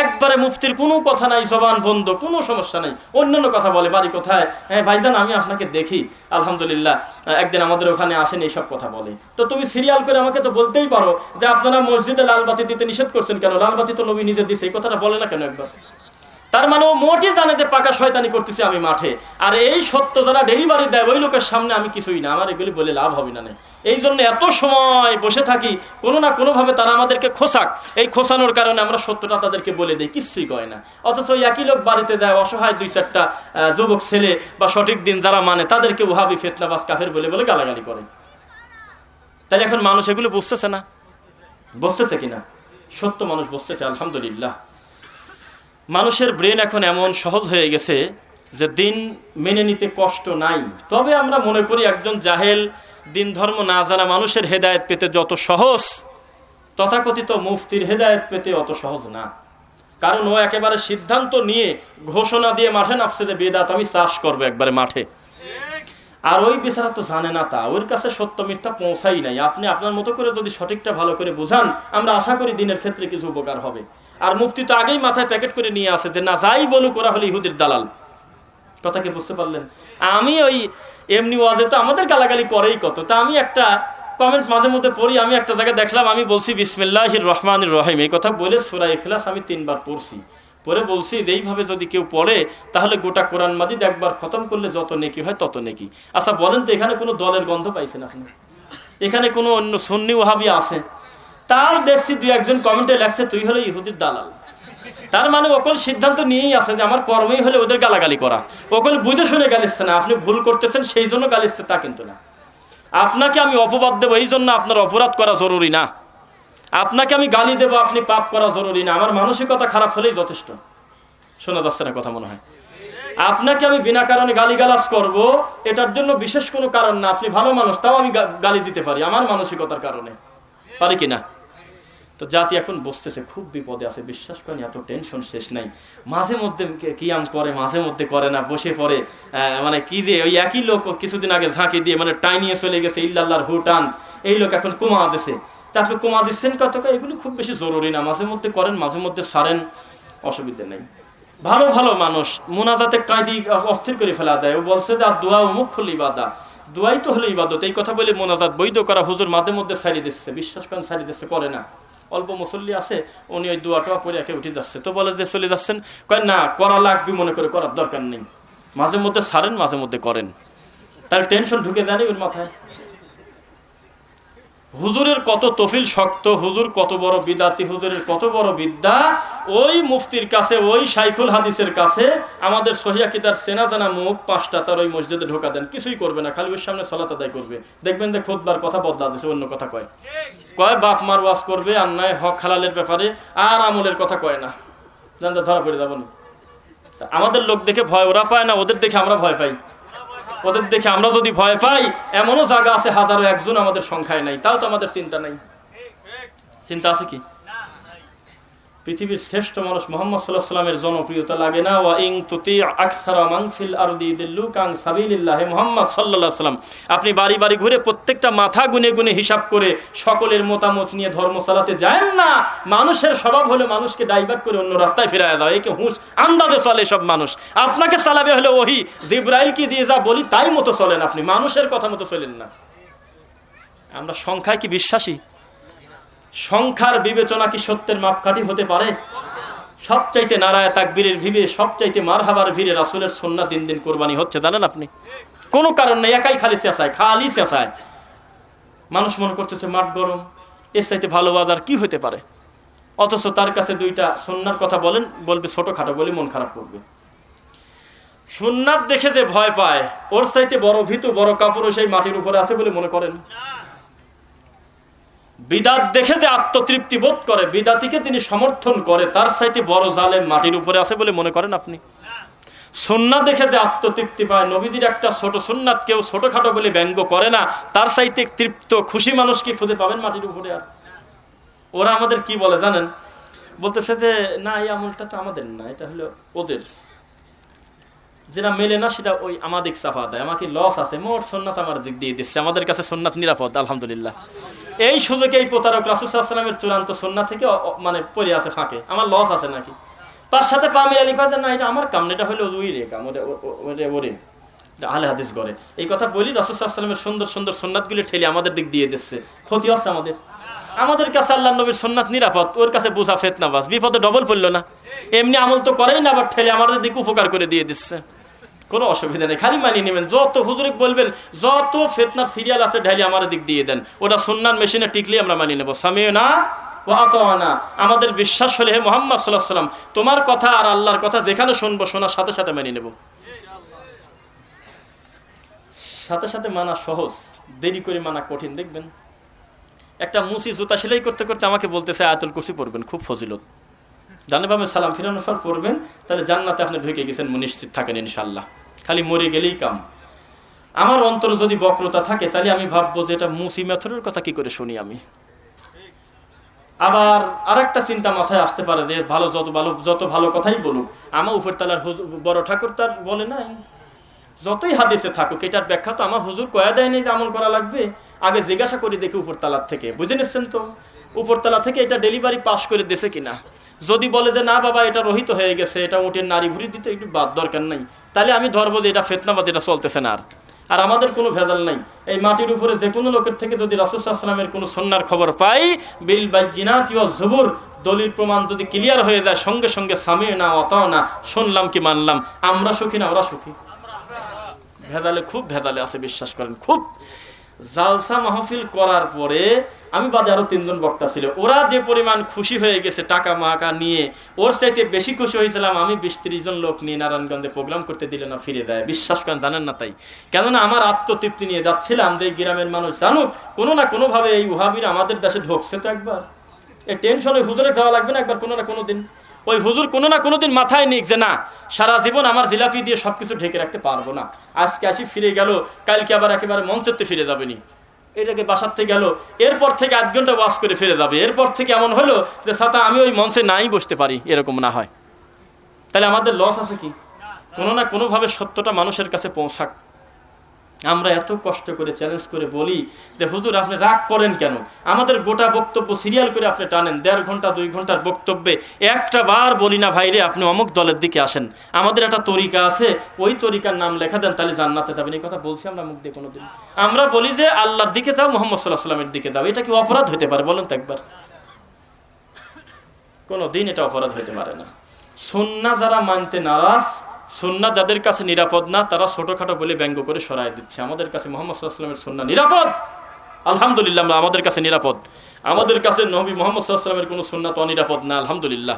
একবারে মুফতির কোনো কথা নাই, জবান বন্ধ, কোনো সমস্যা নাই, অন্যান্য কথা বলে। বাড়ি কোথায়? হ্যাঁ ভাইজান আমি আপনাকে দেখি আলহামদুলিল্লাহ, একদিন আমাদের ওখানে আসেন, এইসব কথা বলে। তো তুমি সিরিয়াল করে আমাকে তো বলতেই পারো যে আপনারা মসজিদে লাল বাতি দিতে নিষেধ করছেন কেন, লাল বাতি তো নবী নিজে দিছে, এই কথাটা বলে না কেন একবার? তার মানে ও মোটে জানে যে পাকা শয়তানি করতেছি আমি মাঠে, আর এই সত্য যারা ডেলিভারি দেয় ওই লোকের সামনে আমি কিছুই না, আমার এগুলি বলে লাভ হবে না। এই জন্য এত সময় বসে থাকি, কোনো না কোনোভাবে তারা আমাদেরকে খোসাক, এই খোসানোর কারণে আমরা সত্যটা তাদেরকে বলে দিই, কিছুই কয় না। অথচ ওই একই লোক বাড়িতে যায়, অসহায় 2-4টা যুবক ছেলে বা সঠিক দিন যারা মানে তাদেরকে ওহাবি ফিতনাবাজ কাফের বলে বলে গালাগালি করে। তাহলে এখন মানুষ এগুলো বুঝতেছে না, বুঝতেছে কিনা? সত্য মানুষ বুঝতেছে আলহামদুলিল্লাহ। মানুষের ব্রেন এখন এমন সহজ হয়ে গেছে, যে দিন মেনে নিতে কষ্ট নাই, তবে আমরা মনে করি একজন জাহেল দিন ধর্ম না জানা মানুষের হেদায়েত পেতে যত সহজ, তথাকথিত মুফতির হেদায়েত পেতে অত সহজ না। কারণ ও একেবারে সিদ্ধান্ত নিয়ে ঘোষণা দিয়ে মাঠে নামছে যে বেদাত আমি চাষ করবো একবারে মাঠে। আর ওই বেচারা তো জানে না, তা ওর কাছে সত্য মিথ্যা পৌঁছাই নাই। আপনি আপনার মতো করে যদি সঠিকটা ভালো করে বুঝান, আমরা আশা করি দিনের ক্ষেত্রে কিছু উপকার হবে। আর মুফতি তো আগেই মাথায় প্যাকেট করে নিয়ে আসে যে না যাই বলুক ওরা হলে ইহুদির দালাল। কথা কি বুঝতে পারলেন? আমি ওই এমনি ওয়াজে তো আমাদের গালাগালি করেই কত, তা আমি একটা কমেন্ট মাঝে মধ্যে পড়ি। আমি একটা জায়গায় দেখলাম, আমি বলছি বিসমিল্লাহির রহমানির রহিম, এই কথা বলে সূরা ইখলাস আমি 3 বার পড়ছি। পরে বলছি যে এইভাবে যদি কেউ পড়ে তাহলে গোটা কোরআন মাজিদ একবার খতম করলে যত নেকি হয় তত নেকি। আচ্ছা বলেন তো, এখানে কোনো দলের গন্ধ পাইছেন আপনি? এখানে কোনো অন্য সুন্নি ওয়াহাবি আছে? তার দেখছি 2-1 কমেন্টে লেখছে তুই হলে ইহুদির দালাল। তার মানে ওকল সিদ্ধান্ত নিয়েই আছে যে আমার কর্মই হলে ওদের গালাগালি করা। ওকল বুঝে শুনে গালিচ্ছে না, আপনি ভুল করতেছেন সেই জন্য গালিচ্ছে তা কিন্তু না। আপনাকে আমি অপবাদ দেবো এই জন্য আপনার অপরাধ করা জরুরি না। আপনাকে আমি গালি দেবো আপনি পাপ করা জরুরি না। আমার মানসিকতা খারাপ হলেই যথেষ্ট। শোনা যাচ্ছে না কথা মনে হয়? আপনাকে আমি বিনা কারণে গালিগালাজ করব, এটার জন্য বিশেষ কোনো কারণ না। আপনি ভালো মানুষ, তাও আমি গালি দিতে পারি আমার মানসিকতার কারণে, পারি কিনা? তো জাতি এখন বসতেছে, খুব বিপদে আছে, বিশ্বাস করেন এত টেনশন শেষ নাই। মাঝে মধ্যে কিয়াম করে, মাঝে মধ্যে করে না, বসে পড়ে। মানে কি যে ওই একই লোক কিছুদিন আগে ঝাঁকি দিয়ে মানে টাইনিয়ে চলে গেছে ইল্লাল্লাহর হুটান, এই লোক এখন কমা দিছে। তা আপনি কমা দিচ্ছেন কত? এগুলি খুব বেশি জরুরি না, মাঝে মধ্যে করেন, মাঝে মধ্যে সারেন, অসুবিধা নেই। ভালো ভালো মানুষ মুনাজাতে কায়দি অস্থির করে ফেলা দেয়। ও বলছে যে আর দোয়া মুখ হল ইবাদা, দোয়াই তো হলো ইবাদত। এই কথা বলে মোনাজাত বৈধ করা হুজুর মাঝে মধ্যে ছাড়িয়ে দিচ্ছে, বিশ্বাস করেন ছাড়িয়ে দিচ্ছে, করে না। অল্প মুসল্লি আছে, উনি ওই দোয়াটা পরে একে উঠে যাচ্ছে। তো বলে যে চলে যাচ্ছেন, কয় না করা লাগবে, মনে করে করার দরকার নেই। মাঝে মধ্যে ছাড়েন, মাঝে মধ্যে করেন, তার টেনশন ঢুকে দেয়নি ওর মাথায়। হুজুরের কত তফিল শক্ত, হুজুর কত বড় বিদাতি, হুজুরের কত বড় বিদ্যা, ওই মুফতির কাছে, ওই শাইখুল হাদিসের কাছে আমাদের সহিহ আকীদার চেনা জানা মুখ 5টা তার ওই মসজিদে ঢোকা দেন, কিছুই করবে না, খালি ওর সামনে সালাত আদায় করবে। দেখবেন যে খুতবার কথা বদলা দিছে, অন্য কথা কয়। বাপ মার ওয়াজ করবে, অন্যায় হক হালালের ব্যাপারে, আর আমলের কথা কয় না। জানতে ধরা পড়ে যাবো না। আমাদের লোক দেখে ভয় ওরা পায় না, ওদের দেখে আমরা ভয় পাই। ওদের দেখে আমরা যদি ভয় পাই, এমনও জায়গা আছে 1001 আমাদের সংখ্যায় নাই, তাও তো আমাদের চিন্তা নাই। চিন্তা আছে কি? পৃথিবীর শ্রেষ্ঠ মানুষ মুহাম্মদ সাল্লাল্লাহু আলাইহি ওয়াসাল্লামের জনপ্রিয়তা লাগে না? ওয়া ইন তুতি আকসারা মান ফিল আরদি ইদিল্লুকা আন সাবিলিল্লাহ। মুহাম্মদ সাল্লাল্লাহু আলাইহি ওয়াসাল্লাম আপনি বাড়ি বাড়ি ঘুরে প্রত্যেকটা মাথা গুনে গুনে হিসাব করে সকলের মতামত নিয়ে ধর্ম চালাতে যায় না। মানুষের স্বভাব হলো মানুষকে ডাইভার্ট করে অন্য রাস্তায় ফেরায় দাও, একে হুঁশ আন্দাজে চলে সব মানুষ। আপনাকে চালাবে হলো ওহী, জিবরাইলকে দিয়ে যা বলি তাই মতো চলেন, আপনি মানুষের কথা মতো চলেন না। আমরা সংখ্যায় কি বিশ্বাসী? সংখ্যার বিবেচনা কি সত্যের মাপকাঠি হতে পারে? সবচাইতে নারায়ে তাকবীরের ভিড়ে, সবচাইতে মারহাবার ভিড়ে রাসূলের সুন্নাত দিন দিন কোরবানি হচ্ছে, জানেন আপনি? কোনো কারণ নেই, একাই খালি চেঁচায়, খালি চেঁচায়। মানুষ মনে করতেছে মাঠ গরম, এর চাইতে ভালো বাজার কি হতে পারে? অথচ তার কাছে 2টা সুন্নার কথা বলেন, বলবে ছোটখাটো বলে মন খারাপ করবে। সুন্নাত দেখে যে ভয় পায়, ওর চাইতে বড় ভীতু, বড় কাপড় সেই মাটির উপরে আছে বলে মনে করেন। বিদাত দেখে যে আত্মতৃপ্তি বোধ করে, বিদাতিকে তিনি সমর্থন করে, তার চাইতে বড় জালেম মাটির উপরে আছে বলে মনে করেন আপনি? সুন্নাত দেখে যে আত্মতৃপ্তি পায়, নবীজির একটা ছোট সুন্নাত কেউ ছোটখাটো বলে ব্যঙ্গ করে না, তার চাইতে তৃপ্ত খুশি মানুষ কি খুঁজে পাবেন মাটির উপরে? আর ওরা আমাদের কি বলে জানেন? বলতেছে যে না এই আমলটা তো আমাদের না, এটা হলো ওদের, যেটা মেলে না সেটা ওই আমাদের চাপা দেয়। আমাকে লস আছে, মোট সুন্নাত আমার দিক দিয়ে দিচ্ছে, আমাদের কাছে সুন্নাত নিরাপদ আলহামদুলিল্লাহ। এই সুযোগে এই প্রতারক রাসূল সাল্লাল্লাহু আলাইহি ওয়াসাল্লামের চূড়ান্ত সুন্নাত থেকে মানে পড়ে আছে ফাঁকে, আমার লস আছে নাকি? তার সাথে পামি আলী পাজা না, এটা আমার কাম, এটা হলো ওই রে কাম, ওরে আহলে হাদিস করে। এই কথা বলি, রাসূল সাল্লাল্লাহু আলাইহি ওয়াসাল্লামের সুন্দর সুন্দর সুন্নাতগুলি ঠেলে আমাদের দিক দিয়ে দিচ্ছে, ক্ষতি হচ্ছে আমাদের। আমাদের কাছে আল্লাহর নবীর সুন্নাত নিরাপদ, ওর কাছে বোঝা ফিতনাবাজ, বিপদে ডবল পড়লো না। এমনি আমল তো করেই না, আবার ঠেলে আমাদের দিক উপকার করে দিয়ে দিচ্ছে। কোনো অসুবিধা নেই, খালি মানিয়ে নেবেন। যত হুজুরে বলবেন যত ফিতনার সিরিয়াল আছে ঢালি আমার দিক দিয়ে দেন, ওটা সুন্নাত মেশিনে টিকলে আমরা মানিয়ে নেবো। সামিউনা ওয়া আতাওনা, আমাদের বিশ্বাস হলে হে মুহাম্মদ সাল্লাল্লাহু আলাইহি ওয়াসাল্লাম তোমার কথা আর আল্লাহর কথা যেখানে শুনবো, শোনার সাথে সাথে মানিয়ে নেব। সাথে সাথে মানা সহজ, দেরি করে মানা কঠিন। দেখবেন একটা মুসি জুতা সেলাই করতে করতে আমাকে বলতেছে আয়াতুল কুরসি পড়বেন, খুব ফজিলত। ডানে বামে সালাম ফিরানোর পর পড়বেন, তাহলে জান্নাতে আপনি ঢুকে গেছেন নিশ্চিত থাকেন ইনশাল্লাহ। খালি মরে গেলেই কাম। আমার অন্তরে যদি বক্রতা থাকে তাহলে আমি ভাববো যে এটা মুসি মেথরের কথা কি করে শুনি আমি। আবার আরেকটা চিন্তা মাথায় আসতে পারে যে যত ভালো কথাই বলুক, আমার উপরতলার বড় ঠাকুর তার বলে নাই, যতই হাদিসে থাকুক এটার ব্যাখ্যা তো আমার হুজুর কয়া দেয় নাই যে আমল করা লাগবে। আগে জিজ্ঞাসা করি দেখি উপরতলার থেকে, বুঝে নিচ্ছেন তো, উপরতলা থেকে এটা ডেলিভারি পাস করে দিয়েছে কিনা। যদি বলে যে না বাবা এটা রহিত হয়ে গেছে, এটা উঠে নারী ভুড়ি দিতে একটু বাদ দরকার নাই, তাহলে আমি ধরবো যে এটা ফেতনাবাজ, এটা চলতেছে না। আর আমাদের কোনো ভেজাল নাই। এই মাটির উপরে যে কোনো লোকের থেকে যদি রাসূল সাল্লাল্লাহু আলাইহি ওয়াসাল্লামের কোনো সুন্নাহর খবর পাই, বিল বাইয়িনাতি ওয়াজ জুবুর, দলিল প্রমাণ যদি ক্লিয়ার হয়ে যায়, সঙ্গে সঙ্গে সামি'না ওয়া আতা'না, শুনলাম কি মানলাম। আমরা সুখী না ওরা সুখী? ভেজালে খুব ভেজালে আছে, বিশ্বাস করেন। খুব জালসা মাহফিল করার পরে আমি বাদে আরো 3 জন বক্তা ছিল, ওরা যে পরিমাণ খুশি হয়ে গেছে টাকা মাকা নিয়ে, ওর চাইতে বেশি খুশি হয়েছিলাম আমি 20-30 জন লোক নিয়ে নারায়ণগঞ্জে প্রোগ্রাম করতে দিলে না ফিরে দেয়। বিশ্বাস করেন, জানেন না তাই। কেননা আমার আত্মতৃপ্তি নিয়ে যাচ্ছিলাম যে গ্রামের মানুষ জানুক কোনো না কোনোভাবে এই ওয়াহাবিরা আমাদের দেশে ঢুকছে। তো একবার এই টেনশনে হুজুরে যাওয়া লাগবে না একবার কোনো না কোনো দিন। ওই হুজুর কোনো না কোনো দিন মাথায় নিক যে না, সারা জীবন আমার জিলাপি দিয়ে সবকিছু ঢেকে রাখতে পারবো না, আজকে আসি ফিরে গেল, কালকে আবার একেবারে মঞ্চেতে ফিরে যাবে নি, এটাকে বাসার থেকে গেল, এরপর থেকে 8 ঘন্টা ওয়াজ করে ফিরে যাবে, এরপর থেকে এমন হলো যে ছাতা আমি ওই মঞ্চে নাই বসতে পারি, এরকম না হয়, তাহলে আমাদের লস আছে কি? কোনো না কোনোভাবে সত্যটা মানুষের কাছে পৌঁছাক। আমরা এত কষ্ট করে চ্যালেঞ্জ করে বলি যে হুজুর আপনি রাগ করেন কেন, আমাদের গোটা বক্তব্য সিরিয়াল করে আপনি টানেন, 1.5 ঘন্টা 2 ঘন্টার বক্তব্যে একটা বার বলি না ভাইরে আপনি অমুক দলের দিকে আসেন, আমাদের একটা তরিকা আছে, ওই তরিকার নাম লেখা দেন, তাহলে জান্নাতে যাবেন। এই কথা বলছি আমরা মুখ দিয়ে কোনোদিন? আমরা বলি যে আল্লাহর দিকে যাও, মুহাম্মদ সাল্লাল্লাহু আলাইহি ওয়াসাল্লামের দিকে যাও। এটা কি অপরাধ হতে পারে বলেন তো একবার? কোনোদিন এটা অপরাধ হতে পারে না। সুন্নাহ যারা মানতে নারাজ, সুন্নাহ যাদের কাছে নিরাপদ না, তারা ছোটখাটো বলে ব্যঙ্গ করে সরায় দিচ্ছে। আমাদের কাছে মুহাম্মদ সাল্লাল্লাহু আলাইহি ওয়াসাল্লামের সুন্নাহ নিরাপদ, আলহামদুলিল্লাহ। আমাদের কাছে নিরাপদ। আমাদের কাছে নবী মুহাম্মদ সাল্লাল্লাহু আলাইহি ওয়াসাল্লামের কোনো সুন্নাহ তো অনিরাপদ না, আলহামদুলিল্লাহ,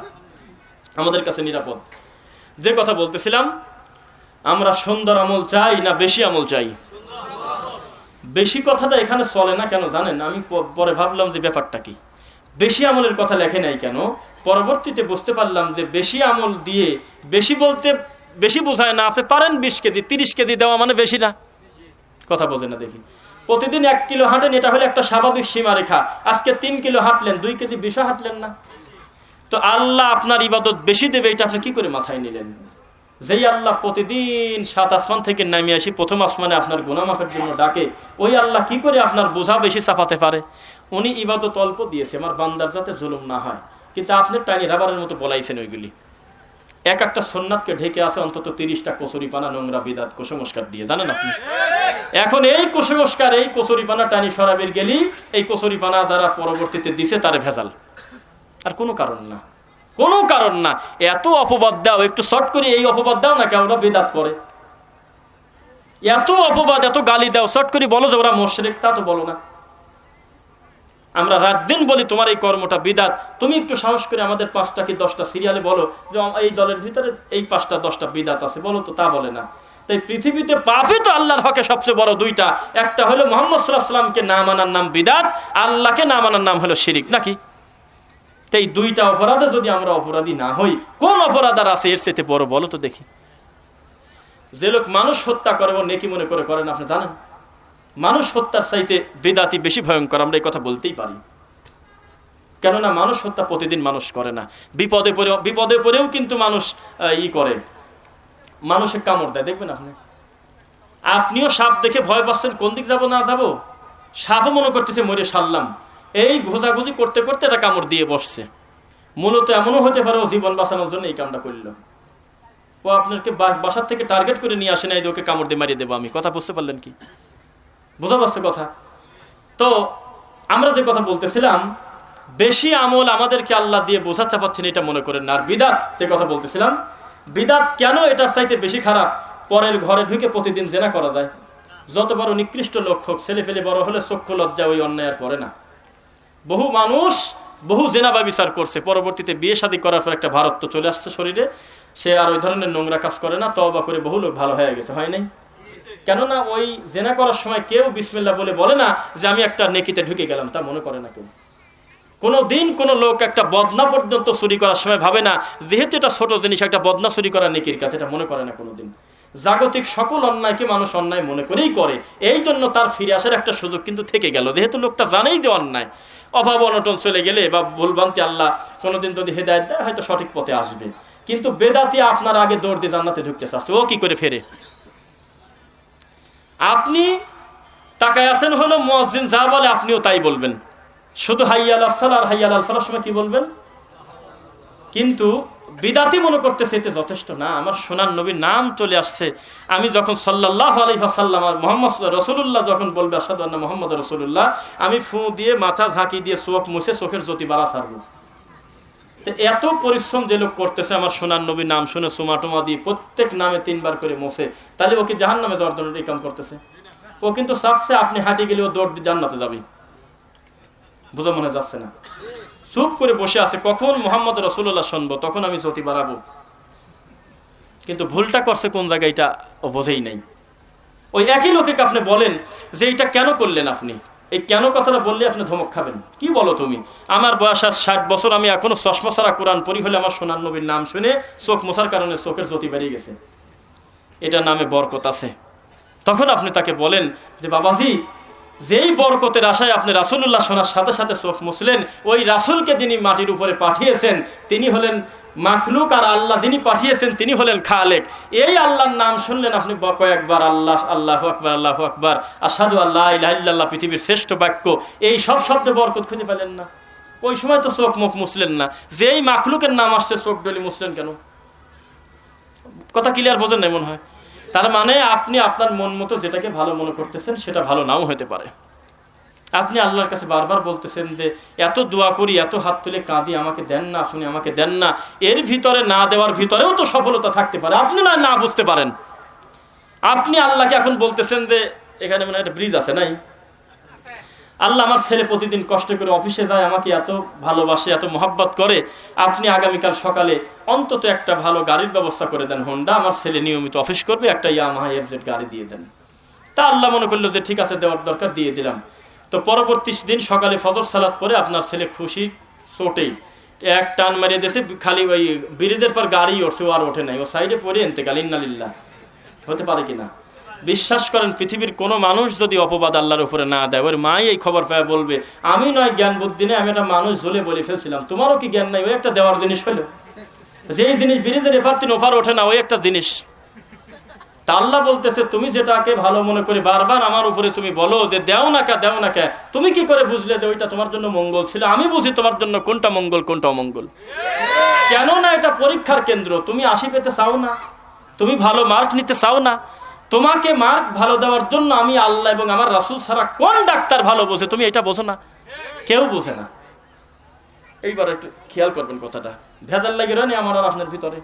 আমাদের কাছে নিরাপদ। যে কথা বলতেছিলাম, আমরা সুন্দর আমল চাই না বেশি আমল চাই? বেশি কথাটা এখানে চলে না কেন জানেন? আমি পরে ভাবলাম যে ব্যাপারটা কি, বেশি আমলের কথা লেখে নাই কেন। পরবর্তীতে বুঝতে পারলাম যে বেশি আমল দিয়ে, বেশি বলতে বেশি বোঝায় না। আপনি পারেন 20 কেজি 30 কেজি দেওয়া মানে বেশি না? কথা বোঝে না দেখি। প্রতিদিন 1 কিলো হাঁটেন, এটা হলো একটা স্বাভাবিক সীমারেখা। আজকে 3 কিলো হাঁটলেন, 2 কেজি বেশি হাঁটলেন না? তো আল্লাহ আপনার ইবাদত বেশি দেবে, এটা আপনি কি করে মাথায় নিলেন? যেই আল্লাহ প্রতিদিন 7 আসমান থেকে নামে আসি প্রথম আসমানে আপনার গুনাহ মাফের জন্য ডাকে, ওই আল্লাহ কি করে আপনার বোঝা বেশি চাপাতে পারে? উনি ইবাদত অল্প দিয়েছে আমার বান্দার যাতে জুলুম না হয়, কিন্তু আপনি টাইনি রাবারের মতো বলাইছেন ওইগুলি। এক একটা সুন্নাতকে ঢেকে আছে অন্তত 30টা কচুরিপানা নোংরা বিদাত কুসংস্কার দিয়ে, জানেন আপনি? এখন এই কুসংস্কার, এই কচুরিপানা টানি সরাবের গেলি, এই কচুরিপানা যারা পরবর্তীতে দিছে তারে ভেজাল, আর কোনো কারণ না, কোনো কারণ না। এত অপবাদ দাও, একটু শর্ট করে এই অপবাদ দাও না, কেউ বিদাত করে। এত অপবাদ, এত গালি দাও, শর্ট করে বলো যে ওরা মুশরিক, তা তো বলো না। আমরা রাত দিন বলি তোমার এই কর্মটা বিদাত, তুমি একটু সাহস করে আমাদের 5টা কি 10টা সিরিয়ালে বলো যে এই দলের ভিতরে এই 5টা 10টা বিদাত আছে, বলো তো, তা বলে না। তাই পৃথিবীতে পাপই তো আল্লাহর হকে সবচেয়ে বড় 2টা, একটা হলো মুহাম্মদ সাল্লাল্লাহু আলাইহি ওয়াসাল্লামকে না মানার নাম বিদাত, আল্লাহকে না মানার নাম হলো শিরিক, নাকি? এই 2টা অপরাধে যদি আমরা অপরাধী না হই, কোন অপরাধ আর আছে এর চেয়ে বড় বলো তো দেখি? যে লোক মানুষ হত্যা করে ও নেকি মনে করে করেন, আপনি জানেন? মানুষ হত্যার চাইতে বিদাতি বেশি ভয়ঙ্কর, আমরা এই কথা বলতেই পারি। কেননা মানুষ হত্যা প্রতিদিন মানুষ করে না, বিপদে পড়েও কিন্তু মানুষ করে, মানুষের কামড় দেয়। দেখবেন আপনিও সাপ দেখে ভয় পাচ্ছেন, কোন দিক যাবো না যাবো, সাপও মনে করতেছে মরে সারলাম, এই ঘোজাঘুজি করতে করতে এটা কামড় দিয়ে বসছে। মূলত এমনও হতে পারে ও জীবন বাঁচানোর জন্য এই কামটা করলো, ও আপনাকে বাসার থেকে টার্গেট করে নিয়ে আসে না, এই ওকে কামড় দিয়ে মারিয়ে দেবো আমি। কথা বুঝতে পারলেন কি? বোঝা যাচ্ছে কথা? তো আমরা যে কথা বলতেছিলাম, বেশি আমল আমাদেরকে আল্লাহ দিয়ে বোঝা চাপাচ্ছেন, এটা মনে করেন না। আর বিদাত যে কথা বলতেছিলাম, বিদাত কেন এটার চাইতে বেশি খারাপ? পরের ঘরে ঢুকে প্রতিদিন জেনা করা যায়। যত বড় নিকৃষ্ট লোক হোক, ছেলে ফেলে বড় হলে চক্ষু লজ্জা ওই অন্যায় আর করে না। বহু মানুষ বহু জেনা ব্যভিচার করছে, পরবর্তীতে বিয়ে শাদী করার পর একটা ভারত্ব চলে আসছে শরীরে, সে আর ওই ধরনের নোংরা কাজ করে না, তওবা করে বহু লোক ভালো হয়ে গেছে, হয় নাই? কেননা ওই জেনা করার সময় কেউ বিসমিল্লাহ বলে না যে আমি একটা নেকিতে ঢুকে গেলাম, তা মনে করে না কেউ। কোনো দিন কোনো লোক একটা বদনা পর্যন্ত চুরি করার সময় ভাবে না যেহেতু এটা ছোট জিনিস, একটা বদনা চুরি করা নেকির কাছে, এটা মনে করে না কোনোদিন। জাগতিক সকল অন্যায়কে মানুষ অন্যায় মনে করেই করে, এই জন্য তার ফিরে আসার একটা সুযোগ কিন্তু থেকে গেল, যেহেতু লোকটা জানেই যে অন্যায়। অভাব অনটন চলে গেলে বা ভুলভ্রান্তি আল্লাহ কোনোদিন যদি হেদায়েত দেয় হয়তো সঠিক পথে আসবে। কিন্তু বেদাতি আপনার আগে দৌড় দিয়ে জান্নাতে ঢুকতে চাচ্ছে, ও কি করে ফেরে? আপনি তাকায় আছেন হলো মুয়াজ্জিন যা বলে আপনিও তাই বলবেন, শুধু হাইয়া আলাস সালাহ আর হাইয়া আলাল ফালাহর সময় কি বলবেন? কিন্তু বিদাতি মনে করতেছে এতে যথেষ্ট না, আমার সোনার নবীর নাম চলে আসছে, আমি যখন সাল্লাল্লাহু আলাইহি ওয়াসাল্লাম আর মুহাম্মদ রাসূলুল্লাহ যখন বলবে আশহাদু আন্না মুহাম্মাদুর রাসূলুল্লাহ, আমি ফু দিয়ে মাথা ঝাঁকি দিয়ে চোখ মুছে চোখের জ্যোতি বাড়া ছাড়বো। তো এত পরিশ্রম যে লোক করতেছে আমার সোনার নবীর নাম শুনে সুমা টুমা দিয়ে প্রত্যেক নামে 3 বার করে মোছে, তাহলে ও কি জাহান্নামে যাওয়ার জন্য এই কাম করতেছে? ও কিন্তু চাচ্ছে আপনি হাঁটে গেলে ও দৌড় দিয়ে জান্নাতে যাবে। বুঝা মনে যাচ্ছে না? চুপ করে বসে আছে, কখন মুহাম্মদ রাসূলুল্লাহ শুনবো তখন আমি জ্যোতি বাড়াবো। কিন্তু ভুলটা করছে কোন জায়গায় এটা ও বোঝেই নাই। ওই একই লোকে আপনি বলেন যে এটা কেন করলেন, আপনি এই কেন কথাটা বললে আপনি ধমক খাবেন। কি বলো তুমি? আমার বয়স আজ 60 বছর, আমি এখনো চশমা ছাড়া কোরআন পড়ি, হলে আমার সোনার নবীর নাম শুনে চোখ মোছার কারণে চোখের জ্যোতি বেরিয়ে গেছে, এটার নামে বরকত আছে। তখন আপনি তাকে বলেন যে বাবাজি, যেই বরকতের আশায় আপনি রাসূলুল্লাহ শোনার সাথে সাথে চোখ মুছলেন, ওই রাসূলকে যিনি মাটির উপরে পাঠিয়েছেন তিনি হলেন মাখলুক, আর আল্লাহ যিনি পাঠিয়েছেন তিনি হলেন খালেক। এই আল্লাহর নাম শুনলেন আপনি কয়েকবার, আল্লাহ, আল্লাহু আকবার, আল্লাহু আকবার, আশহাদু আল্লা ইলাহা ইল্লাল্লাহ, পৃথিবীর শ্রেষ্ঠ বাক্য, এই সব শব্দে বরকত খুঁজে পেলেন না। ওই সময় তো চোখ মুখ মুছলেন না, যেই মাখলুকের নাম আসছে চোখ ডলি মুছলেন কেন? কথা ক্লিয়ার বোঝেন নাই মনে হয়? তার মানে আপনি আপনার মন মতো যেটাকে ভালো মনে করতেছেন সেটা ভালো নাও হতে পারে। আপনি আল্লাহর কাছে বারবার বলতেছেন যে এত দোয়া করি, এত হাত তুলে কাঁদি, আমাকে দেন না, আপনি আমাকে দেন না। এর ভিতরে না দেওয়ার ভিতরেও তো সফলতা থাকতে পারে, আপনি না বুঝতে পারেন। আপনি আল্লাহকে এখন বলতেছেন যে এখানে মানে একটা ব্রিজ আছে নাই, আল্লাহ আমার ছেলে প্রতিদিন কষ্ট করে অফিসে যায়, আমাকে এত ভালোবাসে, এত মহব্বত করে, আপনি আগামীকাল সকালে অন্তত একটা ভালো গাড়ির ব্যবস্থা করে দেন, হোন্ডা, আমার ছেলে নিয়মিত অফিস করবে, একটা ইয়ামাহা এফজেড গাড়ি দিয়ে দেন। তা আল্লাহ মনে করলো যে ঠিক আছে, দেওয়ার দরকার, দিয়ে দিলাম। তো পরবর্তী দিন সকালে ফজর সালাত পরে আপনার ছেলে খুশি চোটেই এক টান মারিয়ে দিয়েছে, খালি ওই ব্রিজের পর গাড়ি উঠছে, ও আর ওঠে নাই, ও সাইডে পড়ে ইন্তেকাল। ইন্নালিল্লাহ। হতে পারে কিনা? বিশ্বাস করেন পৃথিবীর কোনো মানুষ যদি অপবাদ আল্লাহর উপরে না দেয়, ওর মাই এই খবর পায় বলবে আমি নয় জ্ঞান বুদ্ধি নেই, আমি একটা মানুষ ঝুলে বলে ফেলছিলাম, তোমারও কি জ্ঞান নাই? ওই একটা দেওয়ার জিনিস হলো, যেই জিনিস ব্রিজের এপার তিন ওপার ওঠে না, ওই একটা জিনিস। তা আল্লাহ বলতেছে তুমি যেটাকে ভালো মনে করে বারবার আমার উপরে তুমি বলো যে দেও না কে, দেও না কে, তুমি কি করে বুঝলে যে ওইটা তোমার জন্য মঙ্গল ছিল? আমি বুঝি তোমার জন্য কোনটা মঙ্গল কোনটা অমঙ্গল। কেন না এটা পরীক্ষার কেন্দ্র, তুমি 80 পেতে চাও না, তুমি ভালো মার্ক নিতে চাও না, তোমাকে মার্ক ভালো দেওয়ার জন্য আমি আল্লাহ এবং আমার রাসূল ছাড়া কোন ডাক্তার ভালো বোঝে? তুমি এটা বোঝো না, কেউ বোঝে না। এইবার একটু খেয়াল করবেন কথাটা, ভেজাল লাগে রয় নাই আমার আর আপনার ভিতরে,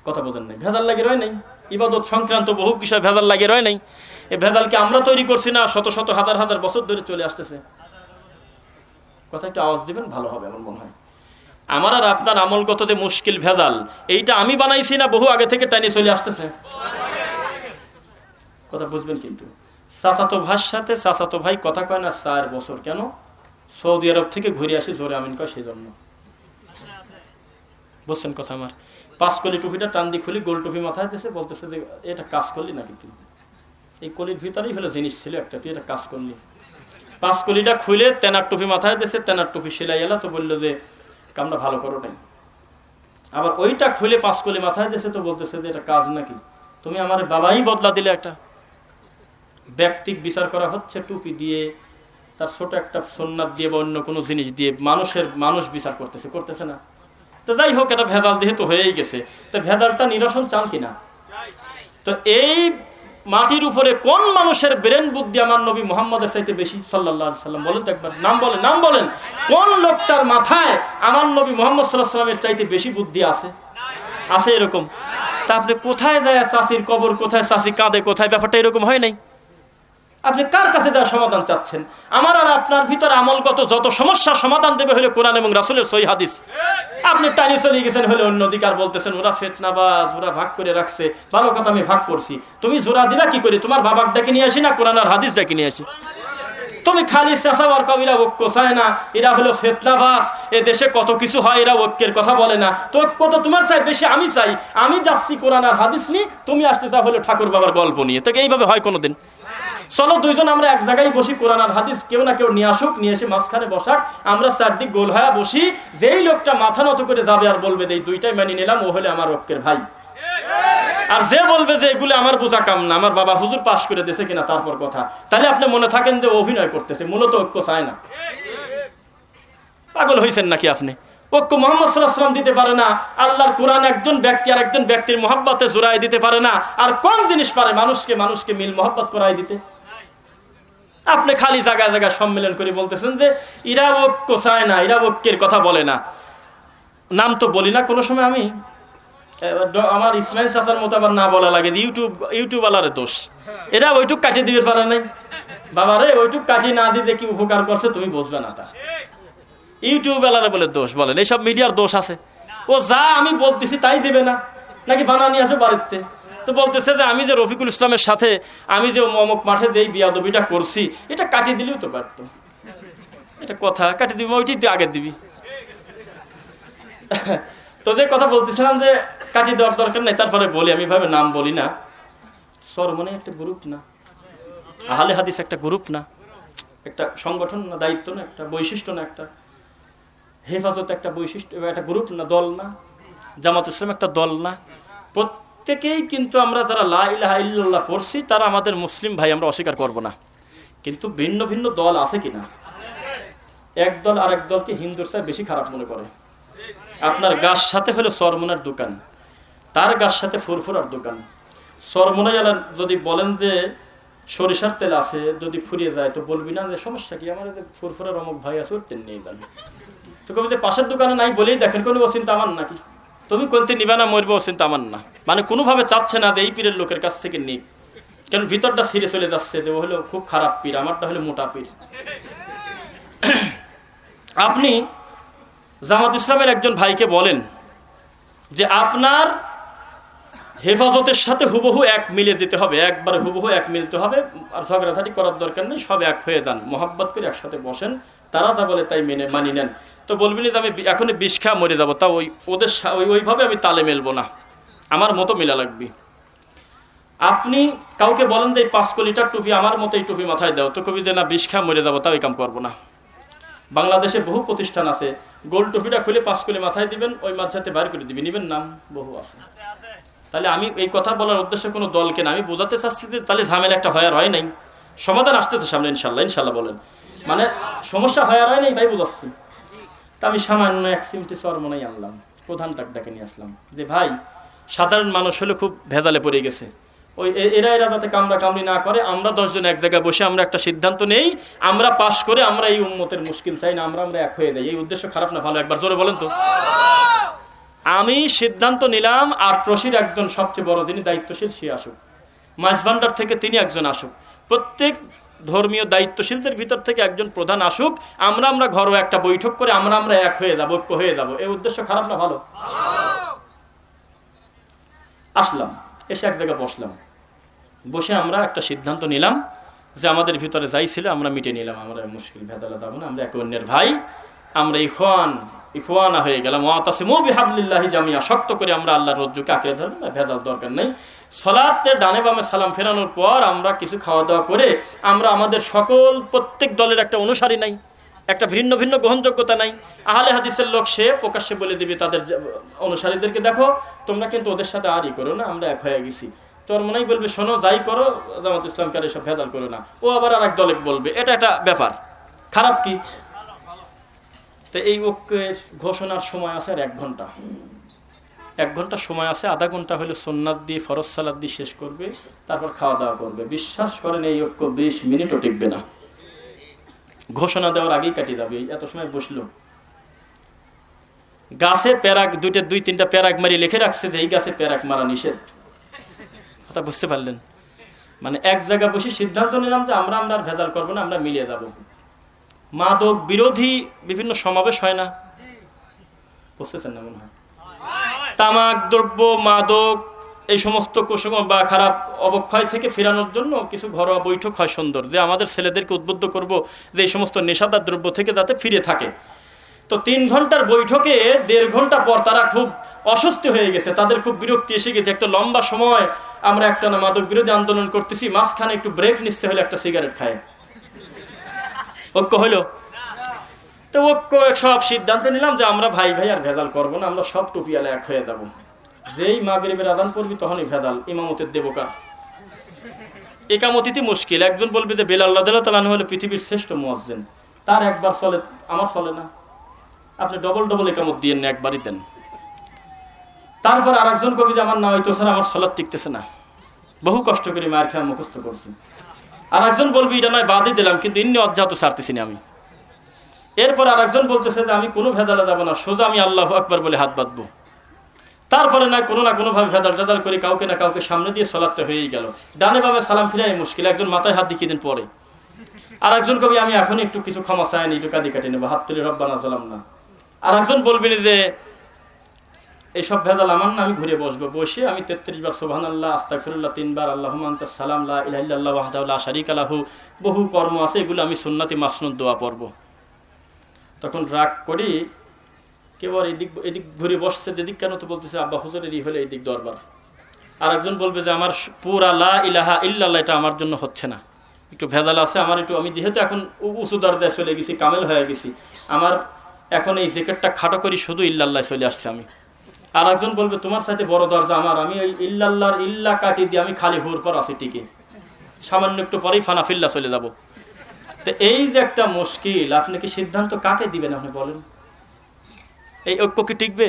কথা বোঝেন নাই? ভেজাল লাগে রয় নাই, ইবাদত সংক্রান্ত বহু বিষয় ভেজাল লাগে রয় নাই। এই ভেজালকে আমরা তৈরি করছি না, শত শত হাজার হাজার বছর ধরে চলে আসতেছে। কথা একটু আওয়াজ দিবেন, ভালো হবে আমার মনে হয়। আমার আর আপনার আমলগত যে মুশকিল ভেজাল, এইটা আমি বানাইছি না, বহু আগে থেকে টাইনে চলে আসতেছে। কথা বুঝবেন? কিন্তু চাচাতো ভাইয়ের সাথে চাচাতো ভাই কথা কয় না 4 বছর, কেন? সৌদি আরব থেকে ঘুরে আসি, জোরে আমিন কয় সেই জন্য। বুঝছেন কথা আমার? 5 কলি টুপিটা টান দিয়ে খুলি, গোল টুপি মাথায় দিয়েছে, বলতেছে যে এটা কাজ করলি নাকি তুই? এই কলির ভিতরেই হলো জিনিস ছিল একটা, তুই এটা কাজ করলি। 5 কলিটা খুলে তেনার টুপি মাথায় দিয়েছে, তেনার টুপি সেলাই এলা, তো বললো যে কামটা ভালো করো নাই। আবার ওইটা খুলে 5 কলি মাথায় দিয়েছে, তো বলতেছে যে এটা কাজ নাকি? তুমি আমার বাবাই বদলা দিলে। একটা ব্যক্তিক বিচার করা হচ্ছে টুপি দিয়ে, তার ছোট একটা সুন্নাত দিয়ে বা অন্য কোনো জিনিস দিয়ে মানুষ বিচার করতেছে না। তো যাই হোক, এটা ভেজাল যেহেতু হয়েই গেছে, তো ভেজালটা নিরসন চান কিনা? তো এই মাটির উপরে কোন মানুষের ব্রেন বুদ্ধি আমার নবী মুহাম্মদের চাইতে বেশি সাল্লাল্লাহু আলাইহি সাল্লাম? বলেন তো একবার, নাম বলেন কোন লোকটার মাথায় আমার নবী মুহাম্মদ সাল্লাল্লাহু আলাইহি সাল্লামের চাইতে বেশি বুদ্ধি আছে? আছে এরকম? তা আপনি কোথায় যায় চাষির কবর, কোথায় চাষি কাঁদে, কোথায় ব্যাপারটা এরকম হয় নাই? আপনি কার কাছে যাওয়ার সমাধান চাচ্ছেন? আমার আর আপনার ভিতরে আমলগত যত সমস্যার সমাধান দেবে হলে কোরআন এবং রাসূলের সহিহ হাদিস। আপনি টানি চলে গেছেন হলে অন্যদিকে, আর বলতেছেন ওরা ফিতনাবাজ, ওরা ভাগ করে রাখছে। ভালো কথা, আমি ভাগ করছি, তুমি জোড়া দিবা কি করে? তোমার বাবার ডাকে নিয়ে আসি না কোরআন আর হাদিস ডাকে নিয়ে আসি? তুমি খালি চেঁচাবার কবিরা ঐক্য চায় না, এরা হলো ফিতনাবাজ, এ দেশে কত কিছু হয়, এরা ঐক্যের কথা বলে না। তো ঐক্য তো তোমার চাই বেশি, আমি চাই। আমি যাচ্ছি কোরআন আর হাদিস নিয়ে, তুমি আসতে চাও হলো ঠাকুর বাবার গল্প নিয়ে। তো এইভাবে হয় কোনোদিন? চলো দুইজন আমরা এক জায়গায় বসি, কোরআন আর হাদিস কেউ না কেউ নিয়ে আসুক, নিয়ে এসে মাঝখানে বসাক, আমরা চারদিক গোল হয়ে বসি। যেই লোকটা মাথা নত করে যাবে আর বলবে যে এই দুইটাই মানি নিলাম, ও হলে আমার ঐক্যের ভাই। আর যে বলবে যে এগুলো আমার বোঝা কাম না, আমার বাবা হুজুর পাশ করে দিয়েছে কিনা তারপর কথা, তাহলে আপনি মনে থাকেন যে অভিনয় করতেছে, মূলত ঐক্য চায় না। পাগল হয়েছেন নাকি আপনি? ঐক্য মুহাম্মদ সাল্লাল্লাহু আলাইহি ওয়াসাল্লাম দিতে পারে না, আল্লাহর কোরআন একজন ব্যক্তি আর একজন ব্যক্তির মহব্বতে জোড়ায় দিতে পারে না। আর কোন জিনিস পারে মানুষকে মিল মহব্বত করায় দিতে? আপনি খালি জায়গায় জায়গায় সম্মেলন করে বলতেছেন যে এরা ঐক্য চায় না, এরা ঐক্যের কথা বলে না। নাম তো বলি না কোনো সময় আমি, আমার ইসমাইল চাচার মতো আবার না বলা লাগে, ইউটিউব আলারে দোষ। এরা ওইটুক কাটিয়ে দিবে পারে নাই। বাবা রে, ওইটুক কাটিয়ে না দিতে কি উপকার করছে তুমি বুঝবে না। তা ইউটিউব আলারে বলে দোষ বলেন, এইসব মিডিয়ার দোষ আছে। ও যা আমি বলতেছি তাই দিবে না, নাকি বানা নিয়ে আসো বাড়িতে? তো বলতেছে যে আমি যে রফিকুল ইসলামের সাথে আমি যে অমুক মাঠে যে বিয়াদবিটা করছি, এটা কাটিয়ে দিলেও তো পারত। এটা কথা কাটিয়ে দিবি, ওইটি আগে দিবি। তো যে কথা বলতেছিলাম যে কাটিয়ে দেওয়ার দরকার নাই, তারপরে বলি, আমি ভাবে নাম বলি না। সরমনে একটা গ্রুপ না, আহলে হাদিস একটা গ্রুপ না, একটা সংগঠন না, দায়িত্ব না, একটা বৈশিষ্ট্য না, একটা হেফাজত একটা বৈশিষ্ট্য, একটা গ্রুপ না, দল না। জামাত ইসলাম একটা দল না। প্রত্যেকেই কিন্তু আমরা যারা লা ইলাহা ইল্লাল্লাহ পড়ছি তারা আমাদের মুসলিম ভাই, আমরা অস্বীকার করব না। কিন্তু ভিন্ন ভিন্ন দল আছে কিনা? এক দল আর এক দলকে হিন্দুর চেয়ে বেশি খারাপ মনে করে। আপনার গাছ সাথে হলো সরমুনার দোকান, তার গাছ সাথে ফুরফুরার দোকান। সরমুনাই যদি বলেন যে সরিষার তেল আছে, যদি ফুরিয়ে যায় তো বলবি না যে সমস্যা কি, আমার ফুরফুরার অমুক ভাই আছে, ওর তেল নিয়ে যাবে। তো কবি যে পাশের দোকানে নাই বলেই দেখেন কোনো অচিন্তা আমার নাকি, তুমি কোনটি নিবে না মরবে অচিন্তা আমার না। মানে কোনোভাবে চাচ্ছে না যে এই পীরের লোকের কাছ থেকে নিক, কেন ভিতরটা ছিঁড়ে চলে যাচ্ছে যে ও হলো খুব খারাপ পীর, আমারটা হলো মোটা পীর। আপনি জামাত ইসলামের একজন ভাইকে বলেন যে আপনার হেফাজতের সাথে হুবহু এক মিলে দিতে হবে, একবার হুবহু এক মিলতে হবে, আর ঝগড়াঝাটি করার দরকার নেই, সব এক হয়ে যান, মহব্বত করে একসাথে বসেন, তারা যা বলে তাই মানি নেন। তো বলবেন যে আমি এখনই বিষ খা মরে যাবো, তা ওদের ওইভাবে আমি তালে মেলবো না, আমার মতো মিলা লাগবে। আপনি কাউকে বলেন যে এই 5 লিটার টুপি আমার মতো এই টুপি মাথায় দাও, তো কবি যে না বিষ খা মরে যাবো, তাও এই কাম করবো না। বাংলাদেশে বহু প্রতিষ্ঠান আছে, গোল টুপিটা খুলে 5 কলি মাথায় দিবেন, ওই মাঝাতে বাইর করে দিবেন, নিবেন নাম বহু আছে। তাহলে আমি এই কথা বলার উদ্দেশ্য কোনো দলকে না, আমি বোঝাতে চাচ্ছি যে তাহলে ঝামেলা একটা হয় আর হয় নাই, সমাধান আসতেছে সামনে ইনশাল্লাহ বলেন, মানে সমস্যা হয় আর হয় নাই তাই বোঝাচ্ছি। তা আমি সামান্য 1 চিমটি চরমনাই আনলাম, প্রধান ডাকে নিয়ে আসলাম যে ভাই সাধারণ মানুষ হলে খুব ভেজালে পড়ে গেছে, ওই এরা যাতে কামড়ি না করে, আমরা 10 জন এক জায়গায় বসে আমরা একটা সিদ্ধান্ত নেই, আমরা পাশ করে আমরা এই উম্মতের মুশকিল চাই না, আমরা এক হয়ে যাই। এই উদ্দেশ্য খারাপ না ভালো? একবার জোরে বলেন তো। আমি সিদ্ধান্ত নিলাম আটরশির একজন সবচেয়ে বড় যিনি দায়িত্বশীল সে আসুক, মাঝভান্ডার থেকে তিনি একজন আসুক, প্রত্যেক ধর্মীয় দায়িত্বশীলদের ভিতর থেকে একজন প্রধান আসুক, আমরা ঘরোয়া একটা বৈঠক করে আমরা এক হয়ে যাবো, ঐক্য হয়ে যাবো। এই উদ্দেশ্য খারাপ না ভালো? আসলাম, এসে এক জায়গায় বসলাম, বসে আমরা একটা সিদ্ধান্ত নিলাম যে আমাদের ভিতরে যাই ছিল আমরা মিটে নিলাম, আমরা মুশকিল ভেদালা যাবো না, আমরা একে অন্যের ভাই, আমরা ইখওয়ানা হয়ে গেলাম। ওয়াতাসিমু বিহাবলিল্লাহি জামিয়া, শক্ত করে আমরা আল্লাহর রজ্জুকে আঁকড়ে ধরলাম, ভেজাল দরকার নেই। সালাতের ডানে বামে সালাম ফেরানোর পর আমরা কিছু খাওয়া দাওয়া করে আমরা আমাদের প্রত্যেক দলের একটা অনুসারী নাই, একটা ভিন্ন ভিন্ন গ্রহণযোগ্যতা নাই। আহলে হাদিসের লোক সে প্রকাশ্যে বলে দিবে তাদের অনুসারীদেরকে, দেখো তোমরা কিন্তু ওদের সাথে আর করো না, আমরা এক হয়ে গেছি। তোর মনেই বলবে শোনো যাই করো জামাত ইসলামকে আর এসব ভেজাল করো না, ও আবার আর এক দলে বলবে, এটা একটা ব্যাপার খারাপ কি? তো এই ঐক্যের ঘোষণার সময় আছে আর 1 ঘন্টা, 1 ঘন্টা সময় আছে, আধা ঘন্টা হলে সুন্নাত দিয়ে ফরজ সালাত দিয়ে শেষ করবে, তারপর খাওয়া দাওয়া করবে। বিশ্বাস করেন এই ঐক্য 20 মিনিটও টিকবে না, ঘোষণা দেওয়ার আগেই কাটিয়ে যাবে। এত সময় বসলো, গাছে প্যারাক 2-3টা প্যারাক মারি লিখে রাখছে যে এই গাছে প্যারাক মারা নিষেধ। কথা বুঝতে পারলেন? মানে এক জায়গায় বসে সিদ্ধান্ত নিলাম যে আমরা আর ভেজাল করবো না, আমরা মিলিয়ে যাবো। মাদক বিরোধী বিভিন্ন সমাবেশ হয় না, বুঝতেছেন না মনে হয়? তামাক দ্রব্য, মাদক, এই সমস্ত কুসংস্কার বা খারাপ অবক্ষয় থেকে ফেরানোর জন্য কিছু ঘরোয়া বৈঠক হয় সুন্দর, যে আমাদের ছেলেদেরকে উদ্বুদ্ধ করব যে এই সমস্ত নেশাদার দ্রব্য থেকে যাতে ফিরে থাকে। তো 3 ঘন্টার বৈঠকে 1.5 ঘন্টা পর তারা খুব অস্বস্তি হয়ে গেছে, তাদের খুব বিরক্তি এসে গেছে। একটা লম্বা সময় আমরা একটা মাদক বিরোধী আন্দোলন করতেছি, মাঝখানে একটু ব্রেক নিচ্ছে হলে একটা সিগারেট খায়, ঐক্য হইলো? তো ঐক্য সব সিদ্ধান্ত নিলাম যে আমরা ভাই ভাই আর ভেজাল করবো না, আমরা সব টুপিয়ালে এক হয়ে যাবো। যেই মাগরিবের আযান পড়বি তখনই ভেজাল, ইমামতের দেবকা একামতিতে মুশকিল। একজন বলবে যে বেলাল রাদিয়াল্লাহু তাআলা আনহু হলো পৃথিবীর শ্রেষ্ঠ মুয়াজ্জিন, তার একবার চলে, আমার চলে না। আপনি ডবল ডবল একামত দিয়েন না, একবারই দেন। তারপর আরেকজন কবি যে আমার না হয়তো স্যার আমার সালাত টিকতেছে না, বহু কষ্ট করে মায়ের খেয়ে মুখস্থ করছি। আর একজন বলবি এটা নয় বাদই দিলাম, কিন্তু ইন্নি অজ্ঞাত ছাড়তেছি না আমি। এরপর আরেকজন বলতেছে যে আমি কোনো ভেজালে যাবো না, সোজা আমি আল্লাহু আকবার বলে হাত বাঁধবো। তারপরে না কোনোভাবে ভেজাল টেজাল করে কাউকে না কাউকে সামনে দিয়ে সালাতটা হয়েই গেল। ডানে বামে সালাম ফিরাই মুশকিল, একজন মাথায় হাত দিয়ে দিন পরে। আর একজন কবি আমি এখন একটু কিছু ক্ষমা চাইনি, একটু কাঁদি কাটি নেবো, হাত তুলে রব্বানা জালাম না। আর একজন বলবেন যে এইসব ভেজাল আমার না, আমি ঘুরে বসবো, বসে আমি 33 বার সুবহানাল্লাহ, আস্তাগফিরুল্লাহ 3 বার, আল্লাহুম্মা আনতাস সালাম, লা ইলাহা ইল্লাল্লাহু ওয়াহদাহু লা শারীকা লাহু, বহু কর্ম আছে, এগুলো আমি সুন্নতি মাসনুদ দোয়া পড়বো। তখন রাগ করি কেউ আর এদিক ঘুরে বসছে, যেদিক কেন তো বলতেছে আব্বা হুজুরেরই হলে এইদিক দরবার। আর একজন বলবে যে আমার পুরা লা ইলাহা ইল্লাল্লাহ এটা আমার জন্য হচ্ছে না, একটু ভেজাল আছে আমার, একটু আমি যেহেতু এখন উঁচু দরজায় চলে গেছি, কামেল হয়ে গেছি, আমার এখন এই জেকেটটা খাটো করি, শুধু ইল্লাল্লাহ চলে আসছে আমি। আর একজন বলবে তোমার সাথে বড় দরজা আমার, আমি ওই ইল্লাল্লাহর ইল্লা কাটি দিয়ে আমি খালি হুর পর আছি টিকে, সামান্য একটু পরেই ফানাফিল্লা চলে যাব। তো এই যে একটা মুশকিল, আপনি কি সিদ্ধান্ত কাকে দিবেন আপনি বলেন? এই ঐক্য কি টিকবে?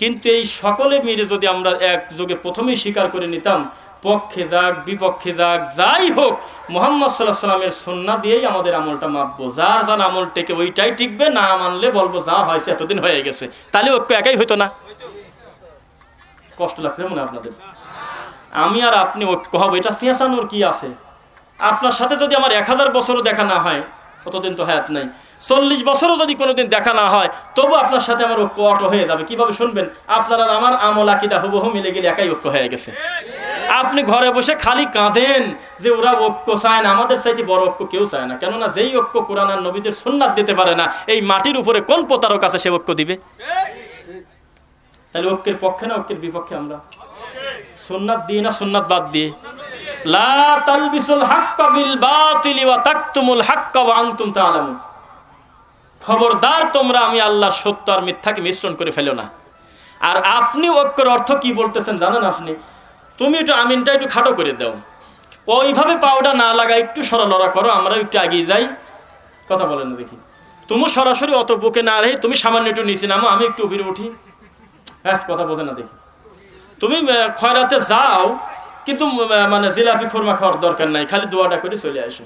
কিন্তু এই সকলে মিলে যদি আমরা একযোগে প্রথমেই স্বীকার করে নিতাম, পক্ষে যাক বিপক্ষে যাক যাই হোক, মুহাম্মদ সাল্লাল্লাহু আলাইহি ওয়াসাল্লামের সুন্নাহ দিয়েই আমাদের আমলটা মাপবো, যার যার আমল টেকে ওইটাই টিকবে, না মানলে বলবো যা হয়েছে এতদিন হয়ে গেছে। তাহলে ঐক্য একাই হইতো না? কষ্ট লাগছে মনে আপনাদের? আমি আর আপনি ঐক্য হবো, এটা চেঁচানোর কি আছে? আপনার সাথে যদি আমার 1000 বছরও দেখা না হয়, কতদিন তো হায়াত নাই, 40 বছরও যদি কোনোদিন দেখা না হয়, তবু আপনার সাথে আমার ঐক্য অটো হয়ে যাবে। কিভাবে শুনবেন? আপনার আর আমার আমল আকীদা হুবহু মিলে গেলে একাই ঐক্য হয়ে গেছে। আপনি ঘরে বসে খালি কাঁদেন যে ওরা ঐক্য চায় না, আমাদের চাইতে বড় ঐক্য কেউ চায় না। কেননা যেই ঐক্য কোরআন আর নবীদের সুন্নাত দিতে পারে না, এই মাটির উপরে কোন প্রতারক আছে সে ঐক্য দিবে? তাহলে ঐক্যের পক্ষে না ঐক্যের বিপক্ষে আমরা? সুন্নাত দিয়ে না সুন্নাত বাদ দিয়ে? লা তালবিসুল হাক্কা বিল বাতিলি ওয়া তাকতুমুল হাক্কা ওয়া আনতুম তাআলামুন। খবরদার তোমরা আমি আল্লাহর সত্য আর মিথ্যাকে মিশ্রণ করে ফেলো না। আর আপনি ঐক্যের অর্থ কি বলতেছেন জানেন? আপনি তুমি একটু আমিনটা একটু খাটো করে দাও, ওইভাবে পাউডা না লাগা, একটু সরলরা করো, আমরা একটু এগিয়ে যাই, কথা বলেন না দেখি। তুমি সরাসরি অত বুকে না রেখে তুমি সামান্য একটু নিচে নামো, আমি একটু উপরে উঠি, হ্যাঁ কথা বোঝে না দেখি। তুমি খয়রাতে যাও, কিন্তু মানে জিলাপি খুরমা খাওয়ার দরকার নাই, খালি দোয়াটা করে চলে আসে।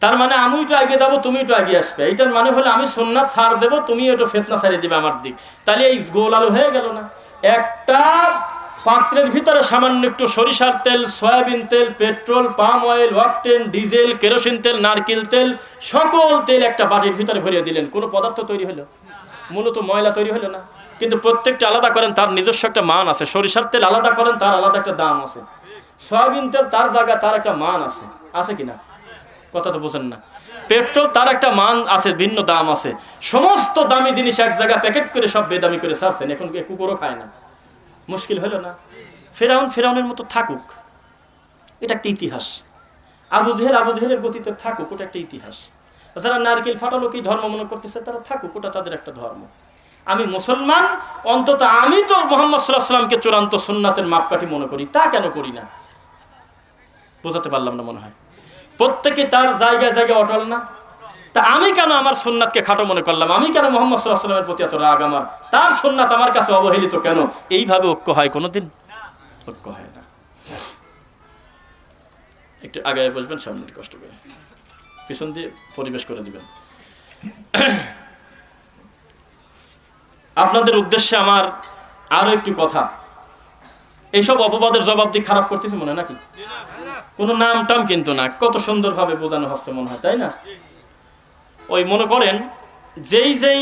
তার মানে আমি একটু আগে যাবো, তুমি একটু আগে আসবে। এইটার মানে হলে আমি সুন্নাত ছাড় দেবো, তুমি একটু ফিতনা ছাড়িয়ে দিবে আমার দিক। তাহলে এই গোল আলু হয়ে গেল না? একটা পাত্রের ভিতরে সামান্য একটু সরিষার তেল, সয়াবিন তেল, petrol, palm oil, octane, diesel, kerosene তেল, নারকেল তেল, সকল তেল একটা বাটির ভিতরে ভরিয়ে দিলেন, কোনো পদার্থ তৈরি হলো? মূলত ময়লা তৈরি হলো না? কিন্তু প্রত্যেকটা আলাদা করেন, তার নিজস্ব একটা মান আছে। সরিষার তেল আলাদা করেন, তার আলাদা একটা দাম আছে। সয়াবিন তেল তার জায়গা, তার একটা মান আছে, আছে কিনা? কথা তো বোঝেন না। পেট্রোল তার একটা মান আছে, ভিন্ন দাম আছে। সমস্ত দামি জিনিস এক জায়গায় প্যাকেট করে সব বেদামি করে ছাড়ছেন, এখন কুকুরও খায় না। মুশকিল হলো না? ফেরাউনের মতো থাকুক, এটা একটা ইতিহাস। আবু জেহেলের গতিতে থাকুক, ওটা একটা ইতিহাস। যারা নারকেল ফাটালো কি ধর্ম মনে করতেছে, তারা থাকুক, ওটা তাদের একটা ধর্ম। আমি মুসলমান, অন্তত আমি তো মুহাম্মদ সাল্লাল্লাহু আলাইহি ওয়াসাল্লামকে চূড়ান্ত সুন্নাতের মাপকাঠি মনে করি, তা কেন করি না? বোঝাতে পারলাম না মনে হয়। প্রত্যেকে তার জায়গায় জায়গায় অটল না? তা আমি কেন আমার সুন্নাতকে খাটো মনে করলাম? আমি কেন মুহাম্মদ সাল্লাল্লাহু আলাইহি ওয়াসাল্লামের প্রতি এত রাগ আমার? তার সুন্নাত আমার কাছে অবহেলিত কেন? এইভাবে ঐক্য হয় কোনোদিন? ঐক্য হয় না। একটু আগে বসবেন, সামনে কষ্ট করে, পিছন দিয়ে পরিবেশ করে দিবেন। আপনাদের উদ্দেশ্যে আমার আরো একটু কথা। এইসব অপবাদের জবাব দিয়ে খারাপ করতেছি মনে নাকি? কোনো নাম টাম কিন্তু না, কত সুন্দরভাবে বোঝানো হচ্ছে মনে হয়, তাই না? ওই মনে করেন যেই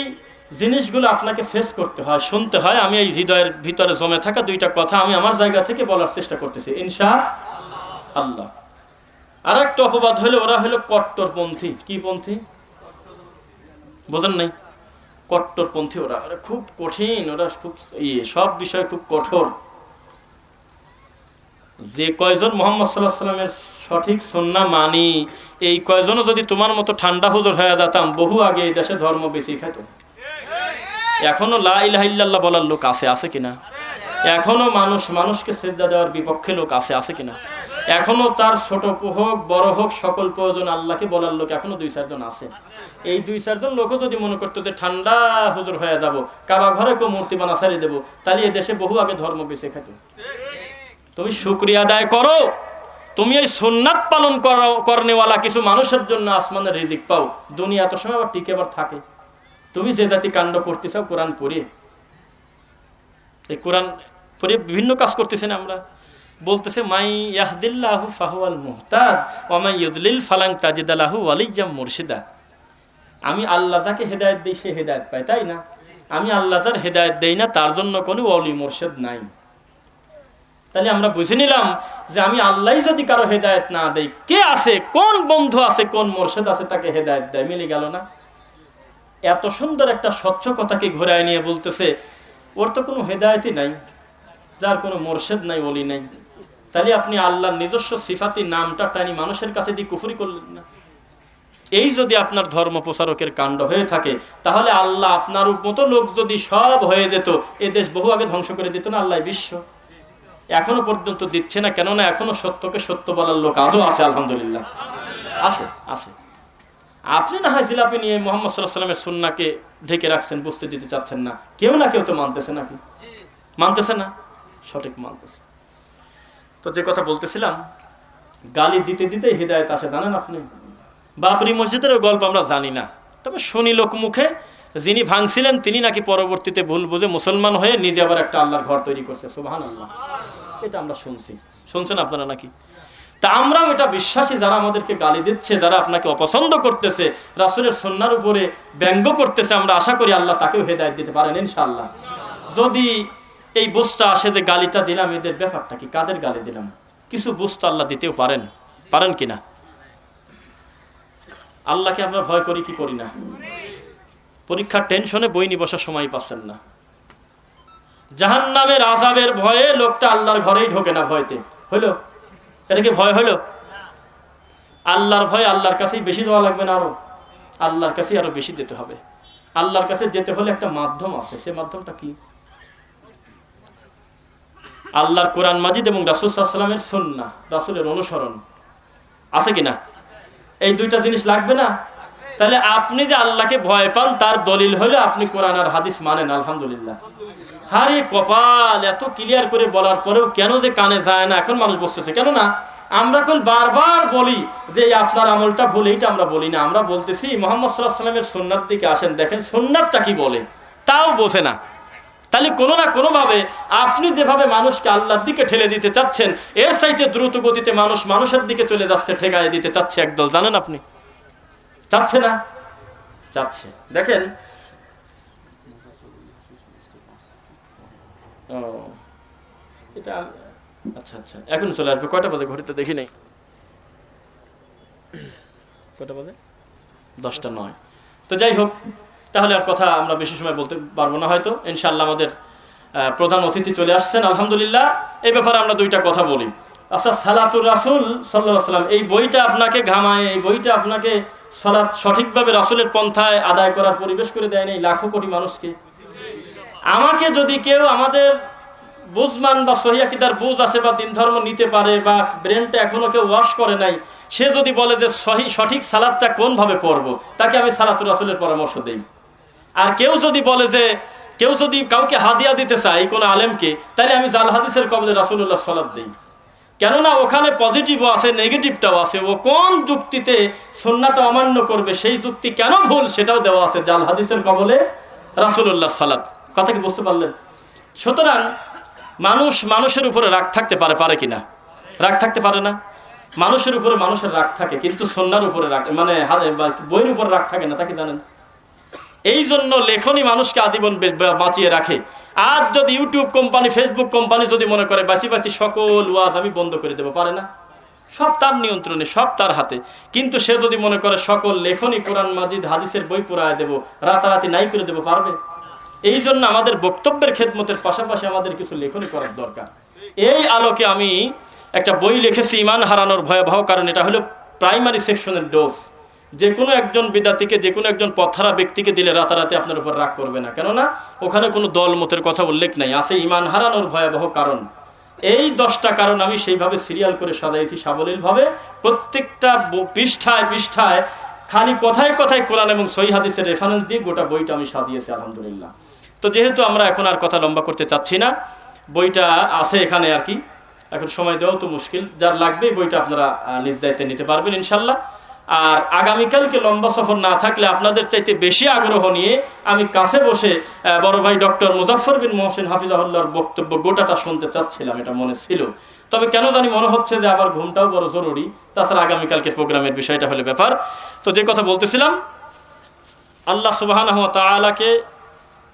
জিনিসগুলো আপনাকে ফেস করতে হয়, শুনতে হয়। আমি এই হৃদয়ের ভিতরে জমে থাকা দুইটা কথা আমি আমার জায়গা থেকে বলার চেষ্টা করতেছি ইনশাআল্লাহ। আর একটা অপবাদ হলো ওরা হলো কট্টরপন্থী। কি পন্থী বোঝেন নাই? কট্টরপন্থী। ওরা খুব কঠিন, ওরা খুব সব বিষয়ে খুব কঠোর। যে কয়জন মুহাম্মদ সাল্লাল্লাহু আলাইহি ওয়াসাল্লামের সঠিক সুন্নাহ মানি, এই কয়জনও যদি তোমার মতো ঠান্ডা হুজুর হয়ে যেতাম, বহু আগে এই দেশে ধর্ম বেশি খাইত। এখনো লা ইলাহা ইল্লাল্লাহ বলার লোক আছে কিনা? এখনো মানুষকে সিজদা দেওয়ার বিপক্ষে লোক আছে কিনা? এখনো তার ছোট হোক বড় হোক সকল প্রয়োজন আল্লাহকে বলার লোক এখনো 2-4 জন আছে। এই 2-4 জন লোকও যদি মনে করতো যে ঠান্ডা হুজুর হয়ে যাব, কাবা ঘরে কেউ মূর্তি বানা ছাড়িয়ে দেবো, তাহলে এই দেশে বহু আগে ধর্ম বেঁচে খেত। তুমি শুকরিয়া আদায় করো, তুমি এই সুন্নাত পালন করনেওয়ালা কিছু মানুষের জন্য আসমানের রিজিক পাও। দুনিয়া এত সময় আবার টিকে আবার থাকে। তুমি যে জাতি কাণ্ড করতে চাও কোরআন পড়িয়ে, এই কোরআন পড়ে বিভিন্ন কাজ করতেছেন। আমরা বলতেছে মাই ইয়াহদিল্লাহু ফাহুয়াল মুহতাদ ওয়া মাই ইউদলিল ফালান তাজিদ লাহু ওয়ালিয়্যাম মুরশিদা। আমি আল্লাহ যাকে হেদায়েত দেই সে হেদায়েত পায়, তাই না? আমি আল্লাহ যার হেদায়েত দেই না তার জন্য কোনো ওয়ালি মুরশিদ নাই। তাহলে আমরা বুঝে নিলাম যে আমি আল্লাহই যদি কারো হেদায়েত না দেই, কে আছে, কোন বন্ধু আছে, কোন মুরশিদ আছে তাকে হেদায়েত দেয়? মিলে গেল না? এত সুন্দর একটা স্বচ্ছ কথাকে ঘোরায় নিয়ে বলতেছে ওর তো কোনো হেদায়েতই নাই, যার কোনো মুরশিদ নাই, ওলি নাই। তাহলে আপনি আল্লাহর নিজস্ব সিফাতি নামটা টানি মানুষের কাছে দিয়ে কুফরি করলেন না? এই যদি আপনার ধর্ম প্রচারকের কাণ্ড হয়ে থাকে, তাহলে আল্লাহ আপনার মতো লোক যদি সব হয়ে যেত, এ দেশ বহু আগে ধ্বংস করে দিত না আল্লাহ? বিশ্ব এখনো পর্যন্ত দিচ্ছে না, কেননা এখনো সত্যকে সত্য বলার লোক আজও আছে, আলহামদুলিল্লাহ আছে। আপনি না হয় জিলাপি নিয়ে মুহাম্মদ সাল্লাল্লাহু আলাইহি ওয়াসাল্লামের সুন্নাহকে ঢেকে রাখছেন, বুঝতে দিতে চাচ্ছেন না। কেউ না কেউ তো মানতেছে, নাকি মানতেছে না? সঠিক মানতেছে। তো যে কথা বলতেছিলাম, গালি দিতে দিতে হিদায়াত আসে, জানেন আপনি? বাবরি মসজিদের গল্প আমরা জানি না, তবে শুনি লোক মুখে, যিনি ভাঙছিলেন তিনি নাকি পরবর্তীতে ভুল বুঝে মুসলমান হয়ে নিজে আবার একটা আল্লাহর ঘর তৈরি করছে। সুবহানাল্লাহ। এটা আমরা শুনছেন আপনারা নাকি? তা আমরাও এটা বিশ্বাসী, যারা আমাদেরকে গালি দিচ্ছে, যারা আপনাকে অপছন্দ করতেছে, রাসূলের সুন্নাহর উপরে ব্যঙ্গ করতেছে, আমরা আশা করি আল্লাহ তাকেও হেদায়েত দিতে পারেন ইনশাআল্লাহ। যদি এই বুঝটা আসে যে গালিটা দিলাম, এদের ব্যাপারটা কি, কাদের গালি দিলাম, কিছু বুঝতে আল্লাহ দিতেও পারেন কিনা? আল্লাহকে আমরা ভয় করি কি করি না? পরীক্ষার টেনশনে বই নিয়ে বসার সময় পাচ্ছেন না। জাহান্নামের আযাবের ভয়ে লোকটা আল্লাহর ঘরেই ঢোকে না। ভয়তে হইলো? এটা কি ভয় হইলো? আল্লাহর ভয় আল্লাহর কাছেই বেশি দেওয়া লাগবে না, আল্লাহর কাছেই আরো বেশি দিতে হবে। আল্লাহর কাছে যেতে হলে একটা মাধ্যম আছে, সে মাধ্যমটা কি? আল্লাহর কোরআন মাজিদ এবং রাসূল সাল্লাল্লাহু আলাইহি ওয়াসাল্লামের সুন্নাহ, রাসূলের অনুসরণ আছে কিনা? এই দুইটা জিনিস লাগবে না? তাহলে আপনি যে আল্লাহকে ভয় পান তার দলিল হলো আপনি কোরআন আর হাদিস মানেন, আলহামদুলিল্লাহ। আরে কপাল, এত ক্লিয়ার করে বলার পরেও কেন যে কানে যায় না? এখন মানুষ বসতেছে কেন না? আমরা বারবার বলি যে আপনার আমলটা ভুল, এইটা আমরা বলি না। আমরা বলতেছি মুহাম্মদ সাল্লাল্লাহু আলাইহি ওয়াসাল্লামের সুন্নাত দিকে আসেন, দেখেন সুন্নাতটা কি বলে, তাও বোঝে না। তাহলে কোনো না কোনো ভাবে আপনি যেভাবে মানুষকে আল্লাহর দিকে ঠেলে দিতে চাচ্ছেন, এর চাইতে দ্রুত গতিতে মানুষের দিকে চলে যাচ্ছে, ঠেকায় দিতে চাচ্ছে একদল। জানেন আপনি? চাচ্ছে না? চাচ্ছে। দেখেন এটা আচ্ছা এখন চলে আসবে। কয়টা বাজে ঘড়িতে দেখি নাই? কয়টা বাজে? 10:09। তো যাই হোক, তাহলে আর কথা আমরা বেশি সময় বলতে পারবো না হয়তো। ইনশাআল্লাহ আমাদের প্রধান অতিথি চলে আসছেন, আলহামদুলিল্লাহ। এই ব্যাপারে আমরা দুইটা কথা বলি। আচ্ছা, সালাতুর রাসূল সাল্লাল্লাহু আলাইহি ওয়াসাল্লাম, এই বইটা আপনাকে ঘামায়, এই বইটা আপনাকে সালাত সঠিকভাবে রাসূলের পন্থায় আদায় করার পরিবেশ করে দেয় নাই লাখো কোটি মানুষকে। আমাকে যদি কেউ আমাদের বুঝমান বা সহিহ আকীদার বুঝ আছে বা দিন ধর্ম নিতে পারে বা ব্রেনটা এখনো কেউ ওয়াশ করে নাই, সে যদি বলে যে সঠিক সালাতটা কোন ভাবে পড়বো, তাকে আমি সালাতুর রাসূলের পরামর্শ দেই। আর কেউ যদি বলে যে কেউ যদি কাউকে হাদিয়া দিতে চায় কোন আলেমকে, তাহলে আমি জাল হাদিসের কবলে রাসূলুল্লাহ সালাত দেই। কেননা ওখানে পজিটিভও আছে, নেগেটিভটাও আছে। ও কোন যুক্তিতে সুন্নাহটা অমান্য করবে, সেই যুক্তি কেন ভুল, সেটাও দেওয়া আছে জাল হাদিসের কবলে রাসূলুল্লাহ সালাত। কথা কি বুঝতে পারলেন? সুতরাং মানুষের উপরে রাগ থাকতে পারে কিনা? রাগ থাকতে পারে না? মানুষের উপরে মানুষের রাগ থাকে, কিন্তু সুন্নাহর উপরে রাগ, মানে বইয়ের উপরে রাগ থাকে না। তা কি জানেন? এই জন্য লেখনী মানুষকে আজীবন বাঁচিয়ে রাখে। আজ যদি ইউটিউব কোম্পানি, ফেসবুক কোম্পানি যদি মনে করে বাঁচি সকল ওয়াজ আমি বন্ধ করে দেবো, পারে না? সব তার নিয়ন্ত্রণে, সব তার হাতে। কিন্তু সে যদি মনে করে সকল লেখনী, কোরআন মাজিদ, হাদিসের বই পড়ায় দেবো, রাতারাতি নাই করে দেবো, পারবে? এই জন্য আমাদের বক্তব্যের খেদমতের পাশাপাশি আমাদের কিছু লেখনী করার দরকার। এই আলোকে আমি একটা বই লিখেছি, ইমান হারানোর ভয়াবহ কারণ। এটা হলো প্রাইমারি সেকশনের ডোজ। যে কোনো একজন বিদ্যার্থীকে, যে কোনো একজন পথহারা ব্যক্তিকে দিলে রাতারাতি আপনার উপর রাগ করবে না, কেননা ওখানে কোনো দল মতের কথা উল্লেখ নাই, আছে ইমান হারানোর ভয়াবহ কারণ। এই 10টা কারণ আমি সেইভাবে সিরিয়াল করে সাজাইছি সাবলীলভাবে। প্রত্যেকটা পৃষ্ঠায় পৃষ্ঠায় খালি কথায় কথায় কোরআন এবং সহিহ হাদিসের রেফারেন্স দিয়ে গোটা বইটা আমি সাজিয়েছি আলহামদুলিল্লাহ। তো যেহেতু আমরা এখন আর কথা লম্বা করতে চাচ্ছি না, বইটা আছে এখানে আর কি, এখন সময় দেওয়াও তো মুশকিল। যার লাগবে বইটা আপনারা নিজ দায়িত্বে নিতে পারবেন ইনশাল্লাহ। আর আগামীকালকে লম্বা সফর না থাকলে আপনাদের চাইতে বেশি আগ্রহ নিয়ে আমি কাছে বসে বড় ভাই ডক্টর মুজাফফর বিন মোহসিন হাফিজাহুল্লাহর বক্তব্য গোটাটা শুনতে চাচ্ছিলাম, এটা মনে ছিল। তবে কেন জানি মনে হচ্ছে যে আবার ঘুমটাও বড় জরুরি, তাছাড়া আগামীকালকে প্রোগ্রামের বিষয়টা হলে ব্যাপার। তো যে কথা বলতেছিলাম, আল্লাহ সুবহানাহু ওয়া তাআলাকে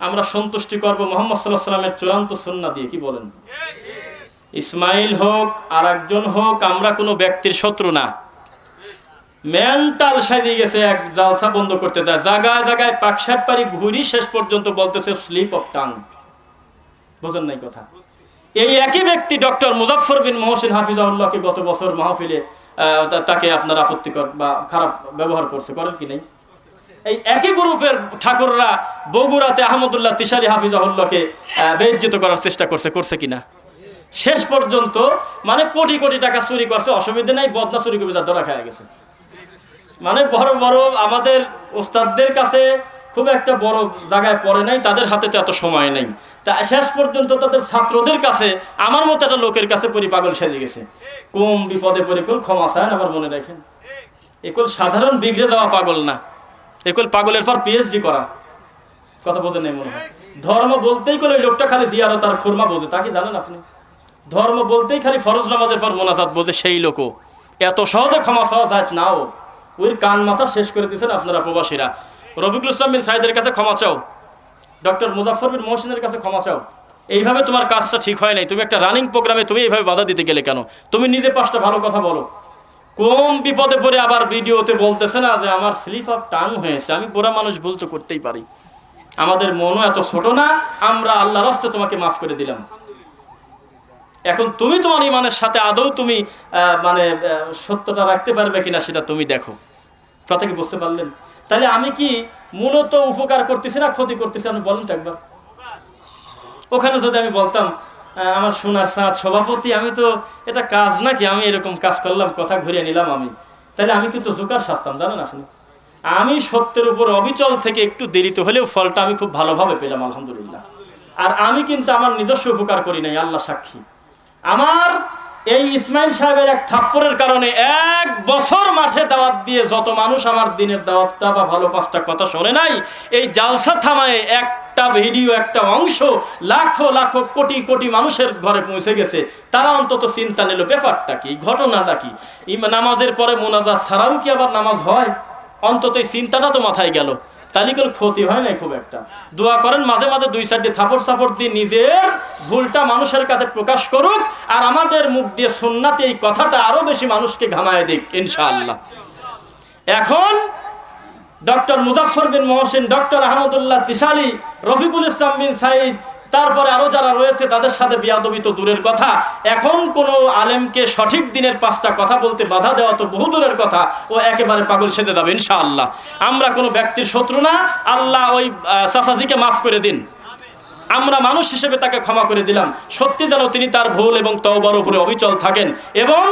আমরা সন্তুষ্টি করব মুহাম্মদ সাল্লাল্লাহু আলাইহি ওয়াসাল্লামের চূড়ান্ত সুন্নাহ দিয়ে। কি বলেন? ইসমাইল হোক আর একজন হোক, আমরা কোনো ব্যক্তির শত্রু না। মেন্টাল সাজিয়ে গেছে, এক জালসা বন্ধ করতে যায়, জায়গায় জায়গায় পাকশাট পারি ঘুরি, শেষ পর্যন্ত বলতেছে স্লিপ অফ টাং। বোঝেন নাই কথা? এই একই ব্যক্তি ডক্টর মুজাফফর বিন মোহসিন হাফিজাহুল্লাহকে গত বছর মাহফিলে তাকে আপনার আপত্তিকর বা খারাপ ব্যবহার করছে, করেন কি নাই? এই একই গ্রুপের ঠাকুররা বগুড়াতে আহমদুল্লাহ তিশারি হাফিজাহুল্লাহকে বেইজ্জত করার চেষ্টা করছে কিনা? শেষ পর্যন্ত মানে কোটি কোটি টাকা চুরি করছে, অসুবিধা নাই, বদনা চুরি করে ধরা খায় গেছে। মানে বড় বড় আমাদের ওস্তাদদের কাছে খুব একটা বড় জায়গায় পড়ে নাই, তাদের হাতে তো এত সময় নেই। তা শেষ পর্যন্ত তাদের ছাত্রদের কাছে আমার মতো একটা লোকের কাছে পরি পাগল সেজে গেছে। কম বিপদে পড়ে ক্ষমা চান, আবার মনে রাখেন একুল সাধারণ বিগড়ে দেওয়া পাগল না, একুল পাগলের পর পিএইচডি করা। কথা বোঝেন নাই মনে হয়? ধর্ম বলতেই করে ওই লোকটা খালি জিয়ারত আর খুরমা বোঝে, তা কি জানেন আপনি? ধর্ম বলতেই খালি ফরজ নামাজের পর মোনাজাত বোঝে সেই লোকও। এত সহজে ক্ষমা চাওয়া যায় নাও, ওই কান মাথা শেষ করে দিয়েছেন আপনারা প্রবাসীরা। রফিকুল ইসলাম বিন সাইদের কাছে ক্ষমা চাও, ডক্টর মুজাফফর বিন মোহসিনের কাছে ক্ষমা চাও। এইভাবে তোমার কাজটা ঠিক হয় নাই। তুমি একটা রানিং প্রোগ্রামে তুমি এইভাবে বাধা দিতে গেলে কেন? তুমি নিজে 5টা ভালো কথা বলো। কম বিপদে পড়ে আবার ভিডিওতে বলতেছে না যে আমার স্লিপ অফ টাং হয়েছে। আমি বুড়া মানুষ, ভুল তো করতেই পারি, আমাদের মনও এত ছোট না। আমরা আল্লাহর রাস্তায় তোমাকে মাফ করে দিলাম। এখন তুমি তোমার ইমানের সাথে আদৌ তুমি মানে সত্যটা রাখতে পারবে কিনা সেটা তুমি দেখো। কথা কি বুঝতে পারলেন? তাহলে আমি কি মূলত উপকার করতেছি না ক্ষতি করতেছি? আপনি বলেন তো একবার। ওখানে যদি আমি বলতাম আমার সোনার চাঁদ সভাপতি, আমি তো এটা কাজ নাকি, আমি এরকম কাজ করলাম, কথা ঘুরিয়ে নিলাম আমি, তাহলে আমি কিন্তু জোকার শাস্তাম, জানেন আপনি? আমি সত্যের উপর অবিচল থেকে একটু দেরিতে হলেও ফলটা আমি খুব ভালোভাবে পেলাম আলহামদুলিল্লাহ। আর আমি কিন্তু আমার নিজস্ব উপকার করি নাই, আল্লাহ সাক্ষী। আমার এই ইসমাইল সাহেবের এক থাপ্পড়ের কারণে 1 বছর মাঠে দাওয়াত দিয়ে যত মানুষ আমার দিনের দাওয়াতটা বা ভালো 5টা কথা শোনে নাই, এই জালসা থামায় একটা ভিডিও, একটা অংশ লাখো লাখো কোটি কোটি মানুষের ঘরে পৌঁছে গেছে। তারা অন্তত চিন্তা নিল ব্যাপারটা কি, ঘটনাটা কি। নামাজের পরে মোনাজাত ছাড়াও কি আবার নামাজ হয়? অন্তত এই চিন্তাটা তো মাথায় গেল, তালিকার ক্ষতি হয় নাই খুব একটা। দোয়া করেন মাঝে মাঝে 2-4টি থাপড় দিয়ে নিজের ভুলটা মানুষের কাছে প্রকাশ করুক, আর আমাদের মুখ দিয়ে সুন্নাতে এই কথাটা আরো বেশি মানুষকে ঘামায় দিক ইনশাআল্লাহ। এখন ডক্টর মুজাফফর বিন মোহসিন, ডক্টর আহমদুল্লাহ তিশালি, রফিকুল ইসলাম বিন সাইদ, তারপরে আরো যারা রয়েছে তাদের সাথে বিয়াদবি তো দূরের কথা, এখন কোন আলেমকে সঠিক দিনের 5টা কথা বলতে বাধা দেওয়া তো বহু দূরের কথা, ও একেবারে পাগল সেজে যাবে ইনশাআল্লাহ। আমরা কোনো ব্যক্তির শত্রু না। আল্লাহ ওই চাচাজিকে মাফ করে দিন, আমরা মানুষ হিসেবে তাকে ক্ষমা করে দিলাম। সত্যি যেন তিনি তার ভুল এবং তওবার উপরে অবিচল থাকেন, এবং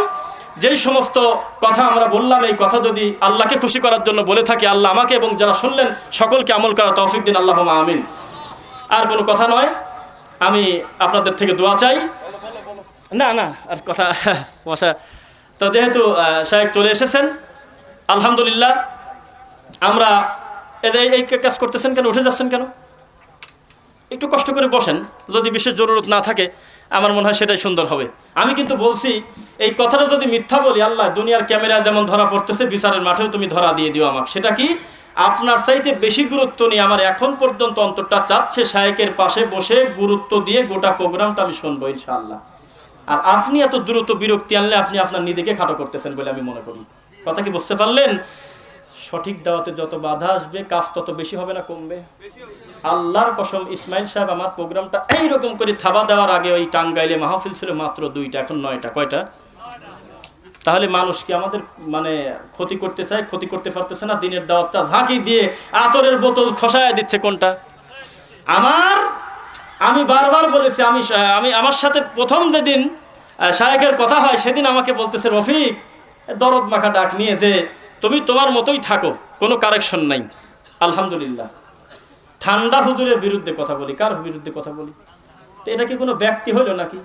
যেই সমস্ত কথা আমরা বললাম এই কথা যদি আল্লাহকে খুশি করার জন্য বলে থাকি, আল্লাহ আমাকে এবং যারা শুনলেন সকলকে আমল করার তৌফিক দিন, আল্লাহুম্মা আমিন। আর কোনো কথা নয়, আমি আপনাদের থেকে দোয়া চাই। না আর কথা বসা তো, যেহেতু শায়েখ চলে এসেছেন আলহামদুলিল্লাহ। আমরা এই কাজ করতেছেন কেন, উঠে যাচ্ছেন কেন? একটু কষ্ট করে বসেন, যদি বিশেষ জরুরত না থাকে আমার মনে হয় সেটাই সুন্দর হবে। আমি কিন্তু বলছি এই কথাটা যদি মিথ্যা বলি, আল্লাহ দুনিয়ার ক্যামেরা যেমন ধরা পড়তেছে, বিচারের মাঠেও তুমি ধরা দিয়ে দিও আমাকে। সেটা কি? আপনার চাইতে বেশি গুরুত্ব নিয়ে আমার এখন পর্যন্ত অন্তরটা চাচ্ছে শায়েকের পাশে বসে গুরুত্ব দিয়ে গোটা প্রোগ্রামটা আমি শুনবো ইনশাআল্লাহ। আর আপনি এত দ্রুত বিরক্তি আনলে আপনি আপনার নিজেকে খাটো করতেছেন বলে আমি মনে করি। কথা কি বুঝতে পারলেন? সঠিক দাওয়াতে যত বাধা আসবে কাজ তত বেশি হবে না কমবে? আল্লাহর কসম, ইসমাইল সাহেব আমার প্রোগ্রামটা এইরকম করে থাবা দেওয়ার আগে ওই টাঙ্গাইলে মাহফিল ছিল মাত্র 2টা, এখন 9টা। কয়টা? তাহলে মানুষ কি আমাদের মানে ক্ষতি করতে চায়? ক্ষতি করতে পারতেছে না। দিনের দাওয়াতটা ঝাঁকি দিয়ে আতরের বোতল খসায় দিচ্ছে। কোনটা? আমি বারবার বলেছি, আমি আমার সাথে প্রথম যেদিন শায়েখের কথা হয় সেদিন আমাকে বলতেছে, রফিক দরদ মাখা ডাক নিয়ে যে তুমি তোমার মতোই থাকো, কোনো কারেকশন নাই। আলহামদুলিল্লাহ। ঠান্ডা হুজুরের বিরুদ্ধে কথা বলি। কার বিরুদ্ধে কথা বলি? তো এটা কি কোনো ব্যক্তি হলো নাকি?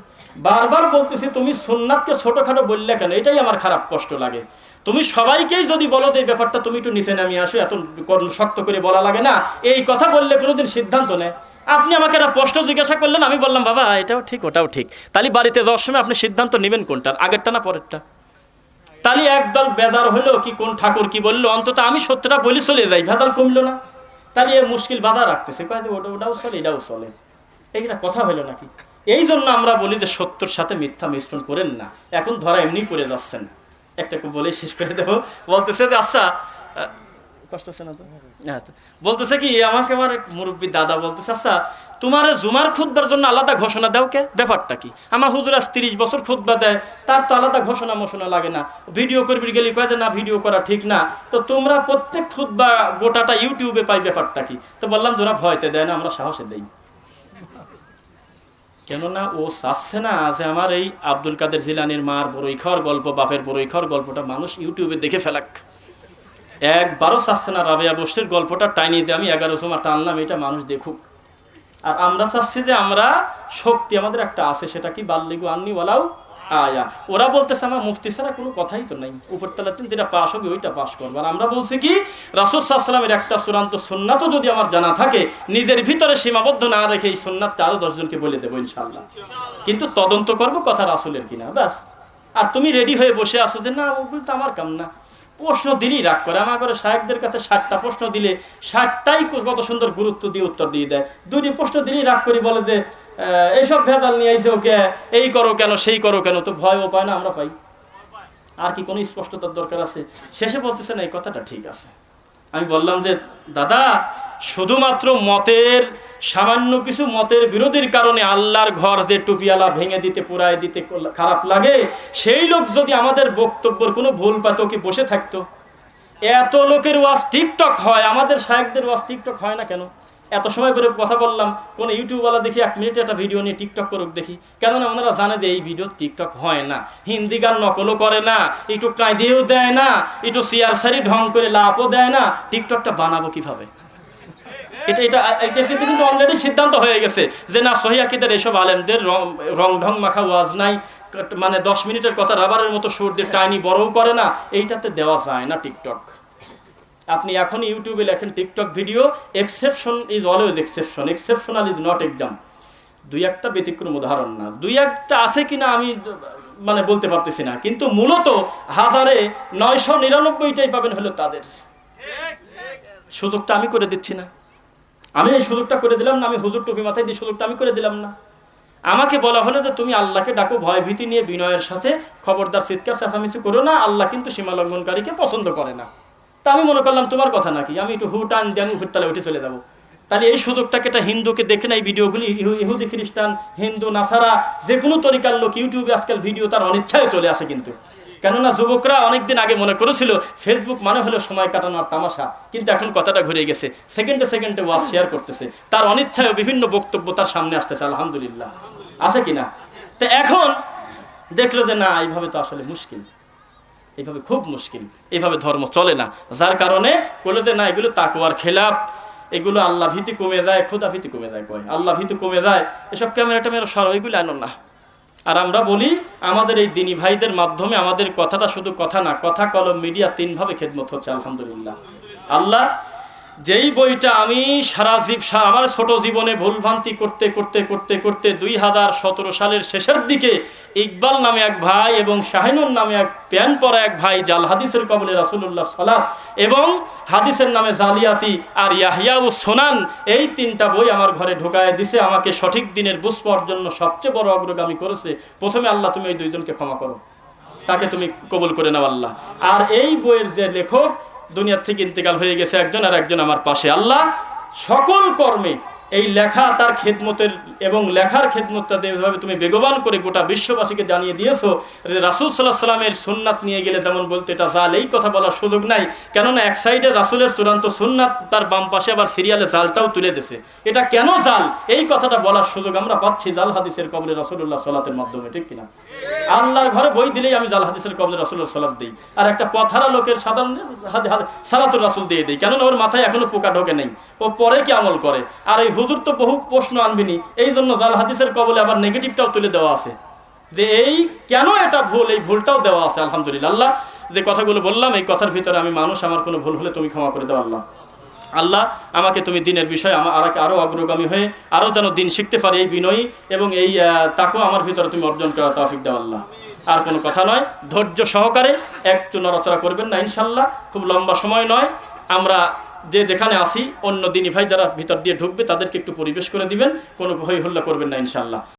বারবার বলতেছি তুমি সুন্নাতকে ছোটখাটো বললে কেন? এটাই আমার খারাপ কষ্ট লাগে। তুমি সবাইকেই যদি বলো যে এই ব্যাপারটা তুমি একটু নিচে নামিয়ে আসো, এত শক্ত করে বলা লাগে না, এই কথা বললে কোনোদিন সিদ্ধান্ত নেয়। আপনি আমাকে একটা প্রশ্ন জিজ্ঞাসা করলেন, আমি বললাম বাবা এটাও ঠিক ওটাও ঠিক। তাহলে বাড়িতে যাওয়ার সময় আপনি সিদ্ধান্ত নেবেন কোনটার, আগেরটা না পরেরটা? তাহলে একদল বেজার হলো কি কোন ঠাকুর কি বললো, অন্তত আমি সত্যটা বলি চলে যাই, ভেজাল কমলো না? তাহলে এ মুশকিল বাধা রাখতেছে, ওটাও চলে এটাও চলে। এইটা কথা হলো নাকি? এই জন্য আমরা বলি যে সত্যর সাথে মিথ্যা মিশ্রণ করেন না। এখন ধরা এমনি করে যাচ্ছেন। একটা বলে শেষ করে দেবো। বলতেছে যে আচ্ছা, কষ্ট হচ্ছে না তো? আচ্ছা, বলতেছে কি আমাকে আমার এক মুরব্বী দাদা বলতেছে, আচ্ছা তোমার জুমার খুতবার জন্য আলাদা ঘোষণা দাও কে? ব্যাপারটা কি? আমার হুজুর আজ 30 বছর খুতবা দেয়, তার তো আলাদা ঘোষণা মোষণা লাগে না। ভিডিও করবি গেলি কয় যে না ভিডিও করা ঠিক না। তো তোমরা প্রত্যেক খুতবা গোটাটা ইউটিউবে পাই, ব্যাপারটা কি? তো বললাম তোরা ভয়তে দেয় না, আমরা সাহসে দেই। কেননা ও চাচ্ছে না যে আমার এই আব্দুল কাদের জিলানির মার বড়ই খাওয়ার গল্প, বাপের বড়ই খাওয়ার গল্পটা মানুষ ইউটিউবে দেখে ফেলাক। একবারও চাচ্ছে না রাবেয়া বস্তির গল্পটা টাইনিতে আমি 11 জমা টানলাম, এটা মানুষ দেখুক। আর আমরা চাচ্ছি যে আমরা শক্তি আমাদের একটা আছে, সেটা কি বাল্লিগু আন্নি ওয়ালাউ আয়া। ওরা বলতেছে আমার মুফতি ছাড়া কোনো কথাই তো নাই, উপরতলাতে যেটা পাশ হবে ওইটা পাশ করবো। আর আমরা বলছি কি রাসূল সাল্লাল্লাহু আলাইহি ওয়াসাল্লামের একটা চূড়ান্ত সুন্নাতও যদি আমার জানা থাকে, নিজের ভিতরে সীমাবদ্ধ না রেখে এই সুন্নাতটা আরো 10 জনকে বলে দেবো ইনশাআল্লাহ। কিন্তু তদন্ত করব কথা রাসূলের কিনা, ব্যাস। আর তুমি রেডি হয়ে বসে আছো যে না ওগুলো তো আমার কাম না। প্রশ্ন দিলেই রাগ করে। আমার করে শায়েখদের কাছে 60টা প্রশ্ন দিলে 60টাই কত সুন্দর গুরুত্ব দিয়ে উত্তর দিয়ে দেয়। 2টি প্রশ্ন দিলেই রাগ করে বলে যে এইসব ভেজাল নিয়ে আইছে ওকে, এই করো কেন সেই করো কেন। তো ভয়ও পায় না, আমরা পাই। আর কি কোনো স্পষ্টতার দরকার আছে? শেষে বলতেছে না এই কথাটা ঠিক আছে। আমি বললাম যে দাদা শুধুমাত্র মতের সামান্য কিছু মতের বিরোধীর কারণে আল্লাহর ঘর যে টুপিয়ালা ভেঙে দিতে পুরাই দিতে খারাপ লাগে, সেই লোক যদি আমাদের বক্তব্যের কোনো ভুল পাতো কি বসে থাকতো? এত লোকের ওয়াজ টিকটক হয়, আমাদের শায়েখদের ওয়াজ টিকটক হয় না কেন? এত সময় করে কথা বললাম, কোন ইউটিউবওয়ালা দেখি 1 মিনিটে একটা ভিডিও নিয়ে টিকটক করুক দেখি। কেননা ওনারা জানে যে এই ভিডিও টিকটক হয় না। হিন্দি গান নকলও করে না, একটু কাঁদিয়েও দেয় না, একটু সিয়ার সারি ঢং করে লাভও দেয় না। টিকটকটা বানাবো কিভাবে? এটা কিন্তু অলরেডি সিদ্ধান্ত হয়ে গেছে যে না সহিহ আকীদার এসব আলেমদের রং ঢং মাখা ওয়াজ নাই, মানে 10 মিনিটের কথা রাবারের মতো সুর দিয়ে টাইনি বড়ও করে না, এইটাতে দেওয়া যায় না টিকটক। আপনি এখন ইউটিউবে লেখেন TikTok video, exception is always exception, exceptional is not exam. 2-1টা ব্যতিক্রম উদাহরণ না, 2-1টা আছে কিনা আমি মানে বলতে পারতেছি না, কিন্তু মূলত 999টাই পাবেন হলো তাদের। সুযোগটা আমি করে দিচ্ছি না, আমি এই সুযোগটা করে দিলাম না, আমি হুজুর টুপি মাথায় দিয়ে সুযোগটা আমি করে দিলাম না। আমাকে বলা হলো যে তুমি আল্লাহকে ডাকো ভয় ভীতি নিয়ে বিনয়ের সাথে, খবরদার চিৎকার চেঁচামেচি করো না, আল্লাহ কিন্তু সীমা লঙ্ঘনকারীকে পছন্দ করে না। তা আমি মনে করলাম তোমার কথা নাকি, আমি একটু হু টান দিয়ে আমি উপরতলে উঠে চলে যাবো। তাহলে এই সুযোগটাকে একটা হিন্দুকে দেখে না, এই ভিডিওগুলি ইহুদি খ্রিস্টান হিন্দু নাসারা যে কোনো তরিকার লোক ইউটিউবে আজকাল ভিডিও তার অনিচ্ছায় চলে আসে। কিন্তু কেননা যুবকরা অনেকদিন আগে মনে করেছিল ফেসবুক মানে হলো সময় কাটানোর তামাশা, কিন্তু এখন কথাটা ঘুরে গেছে, সেকেন্ডে সেকেন্ডে ওয়াজ শেয়ার করতেছে, তার অনিচ্ছায় বিভিন্ন বক্তব্য তার সামনে আসতেছে। আলহামদুলিল্লাহ, আছে কিনা? তো এখন দেখলো যে না এইভাবে তো আসলে মুশকিল, এইভাবে খুব মুশকিল, এইভাবে ধর্ম চলে না। যার কারণে বলে যে না এগুলো তাকওয়ার খেলাফ, এগুলো আল্লাহ ভীতি কমে যায়, খোদা ভীতি কমে যায়, কয় আল্লাহ ভীতি কমে যায়, এসব ক্যামেরা ট্যামেরা সরাও, এগুলো আনো না। আর আমরা বলি আমাদের এই দিনী ভাইদের মাধ্যমে আমাদের কথাটা শুধু কথা না, কথা কলম মিডিয়া 3 ভাবে খেদমত হচ্ছে। আলহামদুলিল্লাহ, আল্লাহ যেই বইটা আমি আমার ছোট জীবনে ভুলভ্রান্তি করতে করতে করতে করতে 2017 সালের শেষের দিকে ইকবাল নামে এক ভাই এবং শাহিনুর নামে এক প্যান পরা এক ভাই জাল হাদিসের কবলে রাসূলুল্লাহ সাল্লাল্লাহু এবং হাদিসের নামে জালিয়াতি আর ইয়াহইয়াউস সুনান, এই 3টা বই আমার ঘরে ঢোকায় দিছে। আমাকে সঠিক দিনের বুঝ পাওয়ার জন্য সবচেয়ে বড় অগ্রগামী করেছে। প্রথমে আল্লাহ তুমি এই দুইজনকে ক্ষমা করো, তাকে তুমি কবুল করে নাও আল্লাহ। আর এই বইয়ের যে লেখক দুনিয়া থেকে ইন্তেকাল হয়ে গেছে একজন, আর একজন আমার পাশে। আল্লাহ সকল কর্মে এই লেখা তার খেদমতের এবং লেখার খেদমতটা যেভাবে তুমি বেগবান করে গোটা বিশ্ববাসীকে জানিয়ে দিয়েছো, রাসূল সাল্লাল্লাহু আলাইহি সাল্লামের সুন্নাত নিয়ে গেলে যেমন বলতে এটা জাল, এই কথা বলার সুযোগ নাই। কেননা এক সাইডে রাসূলের চূড়ান্ত সুন্নাত, তার বাম পাশে আবার সিরিয়ালে জালটাও তুলে দিয়েছে। এটা কেন জাল, এই কথাটা বলার সুযোগ আমরা পাচ্ছি জাল হাদিসের কবলে রাসূলুল্লাহ সাল্লাতের মাধ্যমে, ঠিক কিনা? আল্লাহর ঘরে বই দিলেই আমি জাল হাদিসের কবলে রাসূলুল্লাহ সাল্লাত দিই, আর একটা পথারা লোকের সাধারণ সালাতুর রাসূল দিয়ে দিই। কেননা ওর মাথায় এখনো পোকা ঢোকে নেই, ও পরে কি আমল করে। আর এই হুজুর তো বহু প্রশ্ন আনবিনি, এই জন্য জাল হাদিসের কবলে আবার নেগেটিভটাও তুলে দেওয়া আছে যে এই কেন এটা ভুল, এই ভুলটাও দেওয়া আছে। আলহামদুলিল্লাহ, আল্লাহ যে কথাগুলো বললাম এই কথার ভিতরে আমি মানুষ, আমার কোনো ভুল হলে তুমি ক্ষমা করে দাও আল্লাহ। আল্লাহ আমাকে তুমি দিনের বিষয়ে আরো অগ্রগামী হয়ে আরো যেন দিন শিখতে পারি, এই বিনয়ী এবং এই তাকওয়া আমার ভিতরে তুমি অর্জন করার তৌফিক দাও আল্লাহ। আর কোনো কথা নয়, ধৈর্য সহকারে একটু নড়াচড়া করবেন না ইনশাল্লাহ, খুব লম্বা সময় নয়। আমরা যে যেখানে আসি অন্য দিনী ভাই যারা ভিতর দিয়ে ঢুকবে তাদেরকে একটু পরিবেশ করে দিবেন, কোনো হই হল্লা করবেন না ইনশাল্লাহ।